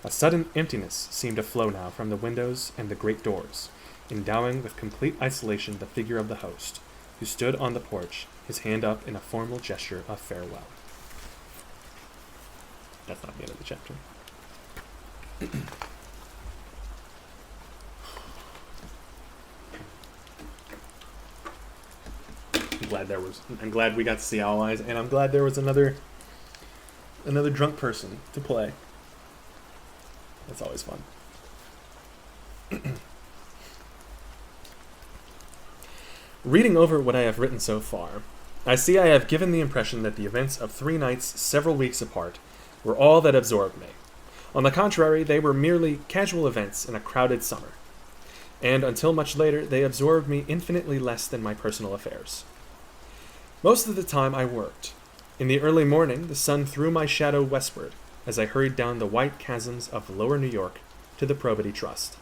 A sudden emptiness seemed to flow now from the windows and the great doors, endowing with complete isolation the figure of the host, who stood on the porch, his hand up in a formal gesture of farewell. That's not the end of the chapter. I'm glad we got to see Owl Eyes, and I'm glad there was another drunk person to play. That's always fun. Reading over what I have written so far, I see I have given the impression that the events of 3 nights several weeks apart were all that absorbed me. On the contrary, they were merely casual events in a crowded summer. And until much later, they absorbed me infinitely less than my personal affairs. Most of the time I worked. In the early morning, the sun threw my shadow westward as I hurried down the white chasms of lower New York to the Probity Trust.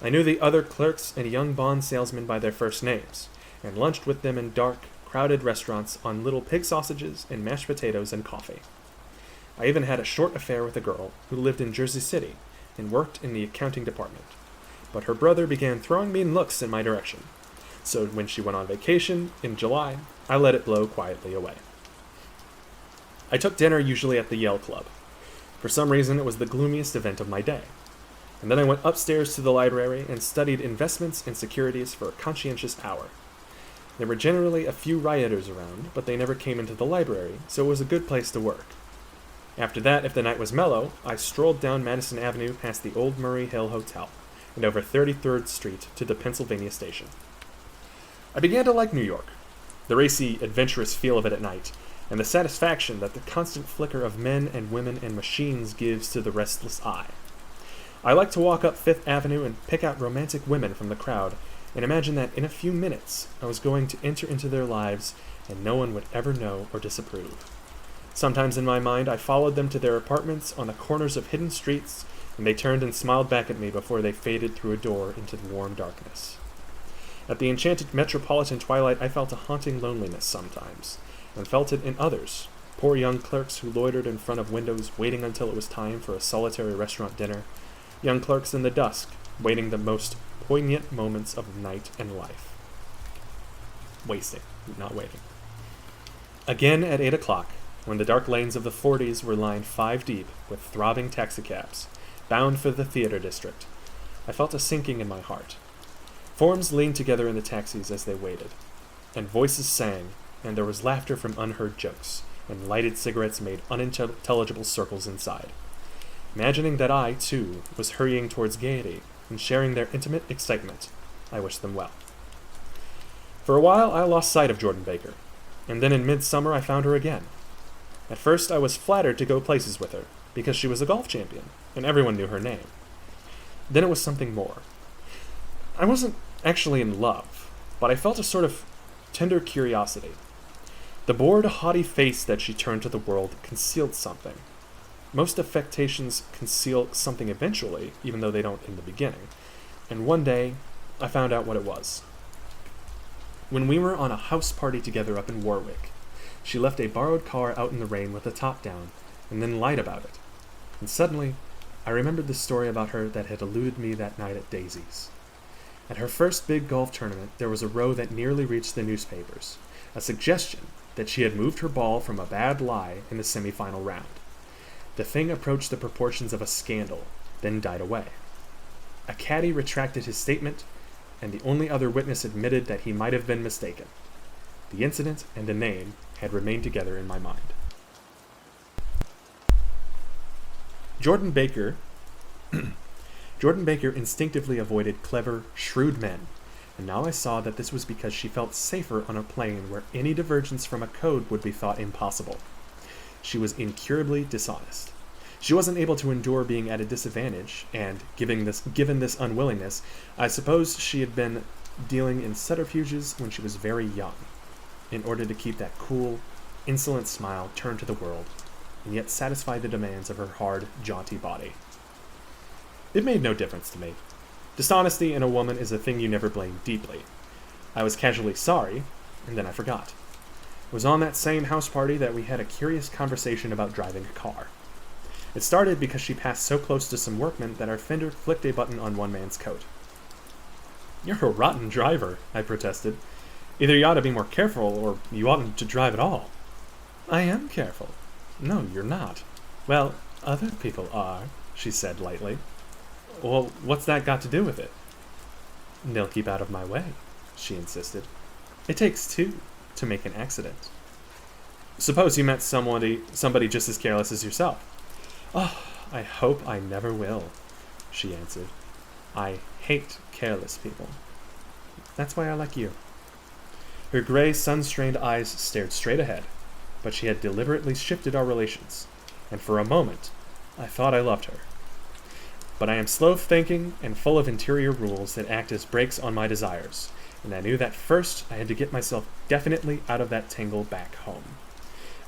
I knew the other clerks and young bond salesmen by their first names, and lunched with them in dark, crowded restaurants on little pig sausages and mashed potatoes and coffee. I even had a short affair with a girl who lived in Jersey City and worked in the accounting department. But her brother began throwing mean looks in my direction, so when she went on vacation in July, I let it blow quietly away. I took dinner usually at the Yale Club. For some reason, it was the gloomiest event of my day. And then I went upstairs to the library and studied investments and securities for a conscientious hour. There were generally a few rioters around, but they never came into the library, so it was a good place to work. After that, if the night was mellow, I strolled down Madison Avenue past the Old Murray Hill Hotel and over 33rd Street to the Pennsylvania Station. I began to like New York, the racy, adventurous feel of it at night, and the satisfaction that the constant flicker of men and women and machines gives to the restless eye. I liked to walk up Fifth Avenue and pick out romantic women from the crowd and imagine that in a few minutes I was going to enter into their lives and no one would ever know or disapprove. Sometimes in my mind I followed them to their apartments on the corners of hidden streets, and they turned and smiled back at me before they faded through a door into the warm darkness. At the enchanted metropolitan twilight I felt a haunting loneliness sometimes, and felt it in others, poor young clerks who loitered in front of windows waiting until it was time for a solitary restaurant dinner, young clerks in the dusk, waiting the most poignant moments of night and life. Wasting, not waiting. Again at 8 o'clock, when the dark lanes of the 40s were lined 5 deep with throbbing taxicabs, bound for the theater district, I felt a sinking in my heart. Forms leaned together in the taxis as they waited, and voices sang, and there was laughter from unheard jokes, and lighted cigarettes made unintelligible circles inside. Imagining that I, too, was hurrying towards gaiety and sharing their intimate excitement, I wished them well. For a while I lost sight of Jordan Baker, and then in midsummer I found her again. At first I was flattered to go places with her, because she was a golf champion, and everyone knew her name. Then it was something more. I wasn't actually in love, but I felt a sort of tender curiosity. The bored, haughty face that she turned to the world concealed something. Most affectations conceal something eventually, even though they don't in the beginning. And one day, I found out what it was. When we were on a house party together up in Warwick, she left a borrowed car out in the rain with the top down, and then lied about it. And suddenly, I remembered the story about her that had eluded me that night at Daisy's. At her first big golf tournament, there was a row that nearly reached the newspapers, a suggestion that she had moved her ball from a bad lie in the semifinal round. The thing approached the proportions of a scandal, then died away. A caddy retracted his statement, and the only other witness admitted that he might have been mistaken. The incident and the name had remained together in my mind. Jordan Baker instinctively avoided clever, shrewd men, and now I saw that this was because she felt safer on a plane where any divergence from a code would be thought impossible. She was incurably dishonest. She wasn't able to endure being at a disadvantage, and given this unwillingness, I suppose she had been dealing in subterfuges when she was very young, in order to keep that cool, insolent smile turned to the world, and yet satisfy the demands of her hard, jaunty body. It made no difference to me. Dishonesty in a woman is a thing you never blame deeply. I was casually sorry, and then I forgot. It was on that same house party that we had a curious conversation about driving a car. It started because she passed so close to some workmen that our fender flicked a button on one man's coat. "You're a rotten driver," I protested, Either you ought to be more careful, or you oughtn't to drive at all. I am careful. No, you're not. Well, other people are, she said lightly. Well, what's that got to do with it? They'll keep out of my way, she insisted. It takes two to make an accident. Suppose you met somebody just as careless as yourself. Oh, I hope I never will, she answered. I hate careless people. That's why I like you. Her gray, sun-strained eyes stared straight ahead, but she had deliberately shifted our relations, and for a moment, I thought I loved her. But I am slow-thinking and full of interior rules that act as brakes on my desires, and I knew that first I had to get myself definitely out of that tangle back home.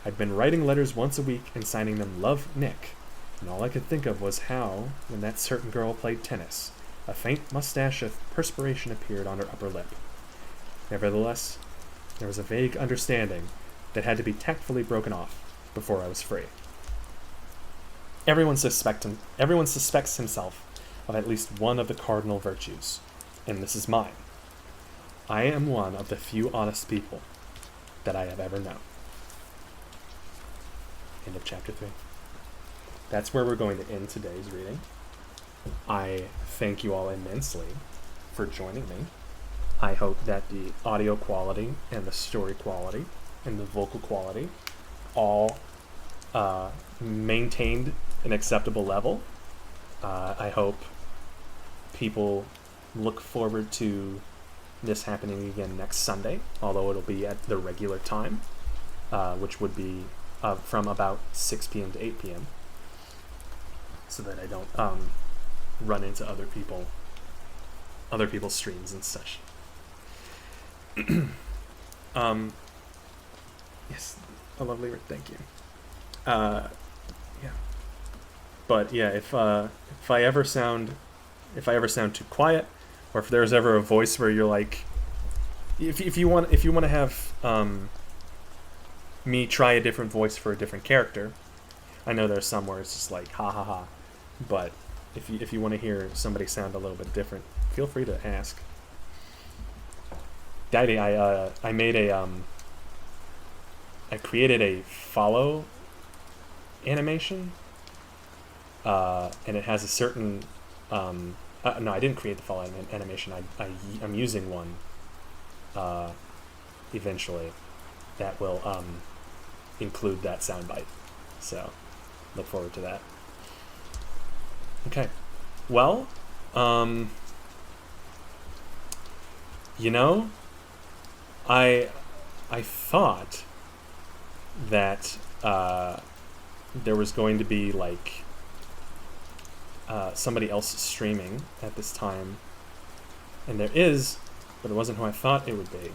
I'd been writing letters once a week and signing them Love, Nick, and all I could think of was how, when that certain girl played tennis, a faint mustache of perspiration appeared on her upper lip. Nevertheless, there was a vague understanding that had to be tactfully broken off before I was free. Everyone suspects himself of at least one of the cardinal virtues, and this is mine. I am one of the few honest people that I have ever known. End of chapter 3. That's where we're going to end today's reading. I thank you all immensely for joining me. I hope that the audio quality and the story quality and the vocal quality all maintained an acceptable level. I hope people look forward to this happening again next Sunday, although it'll be at the regular time, which would be from about 6 p.m. to 8 p.m., so that I don't run into other people's streams and such. Yes, a lovely word. Thank you. Yeah, but yeah, if I ever sound too quiet, or if there's ever a voice where you're like, if you want to have me try a different voice for a different character, I know there's some where it's just like ha ha ha, but if you want to hear somebody sound a little bit different, feel free to ask. Daddy, I created a follow animation, and it has a certain no, I didn't create the follow animation. I'm using one eventually that will include that soundbite. So look forward to that. Okay. Well, I thought that there was going to be like somebody else streaming at this time, and there is, but it wasn't who I thought it would be.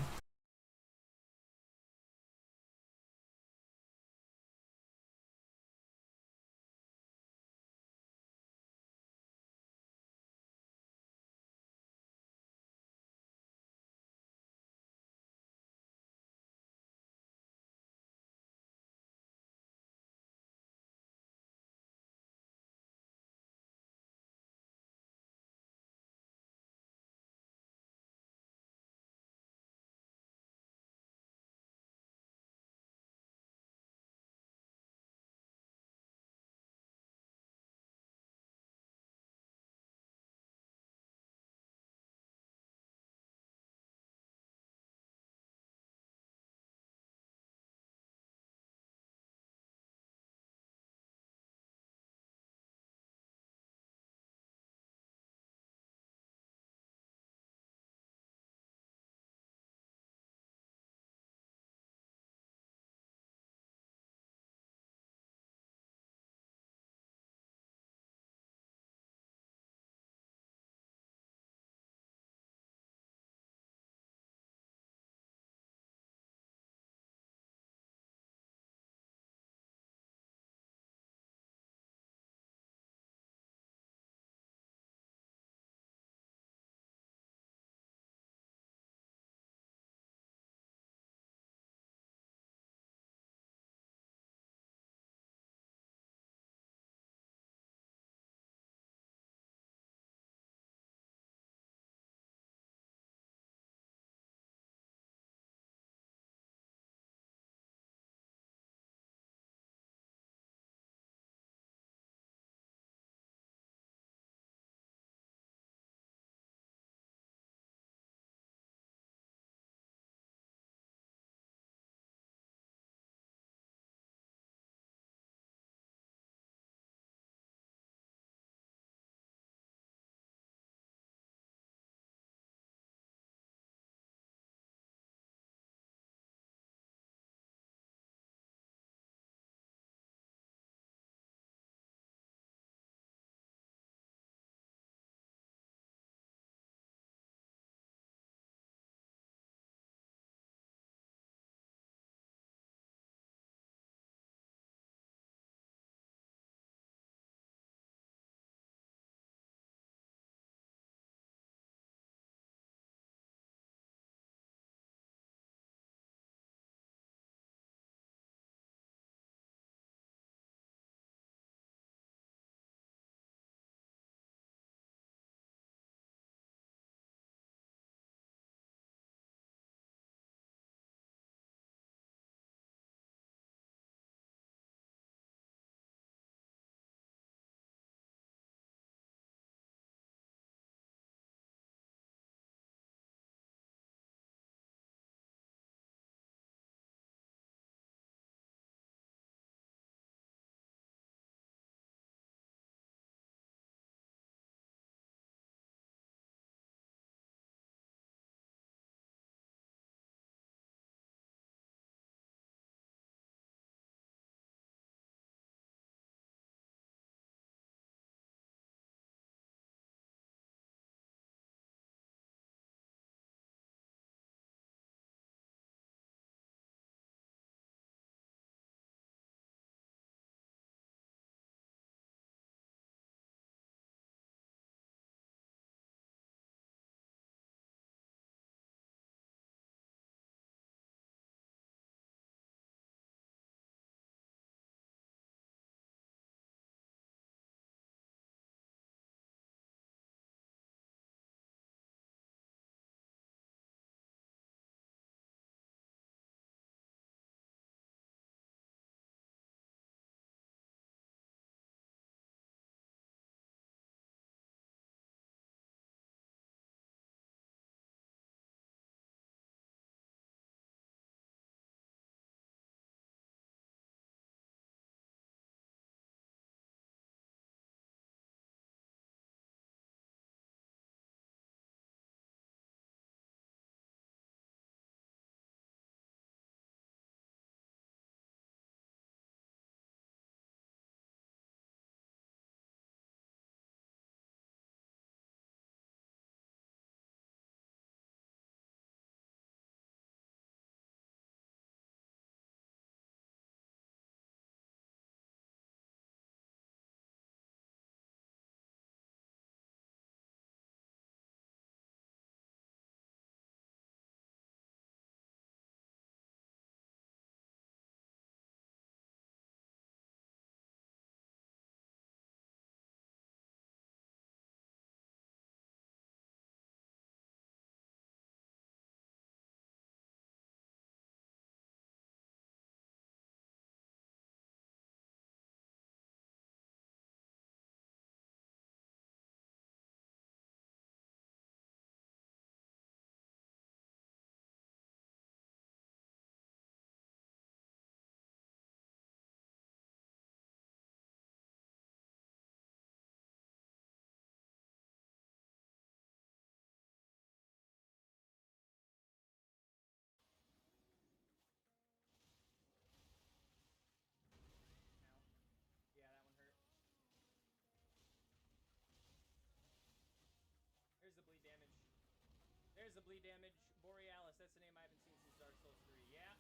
visibly damage. Borealis, that's the name I haven't seen since Dark Souls 3. Yeah.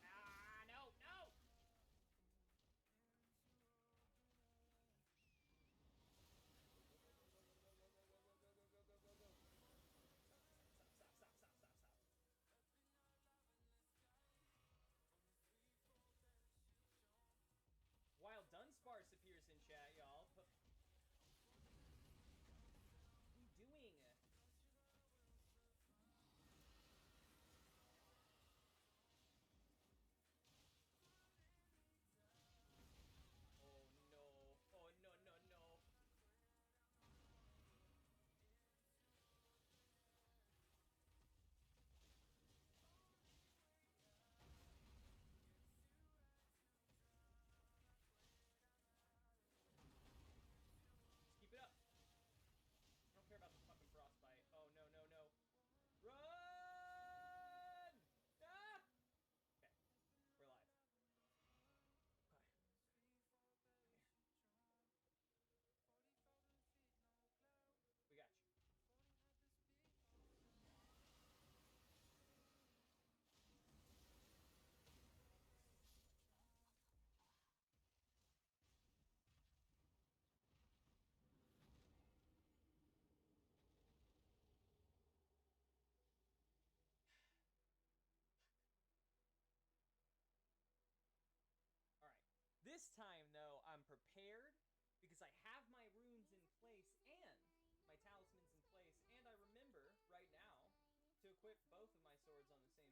Ah, no, no! Stop. While Dunsparce appears in chat, y'all. What are you doing? Oh no. Oh no. Just keep it up. I don't care about the fucking frostbite. Oh no. Run! Ah! Okay. We're alive. Okay. We got you. Alright. This time, though, I'm prepared because I have my runes in place and my talismans in place, and I remember right now to equip both of my swords on the same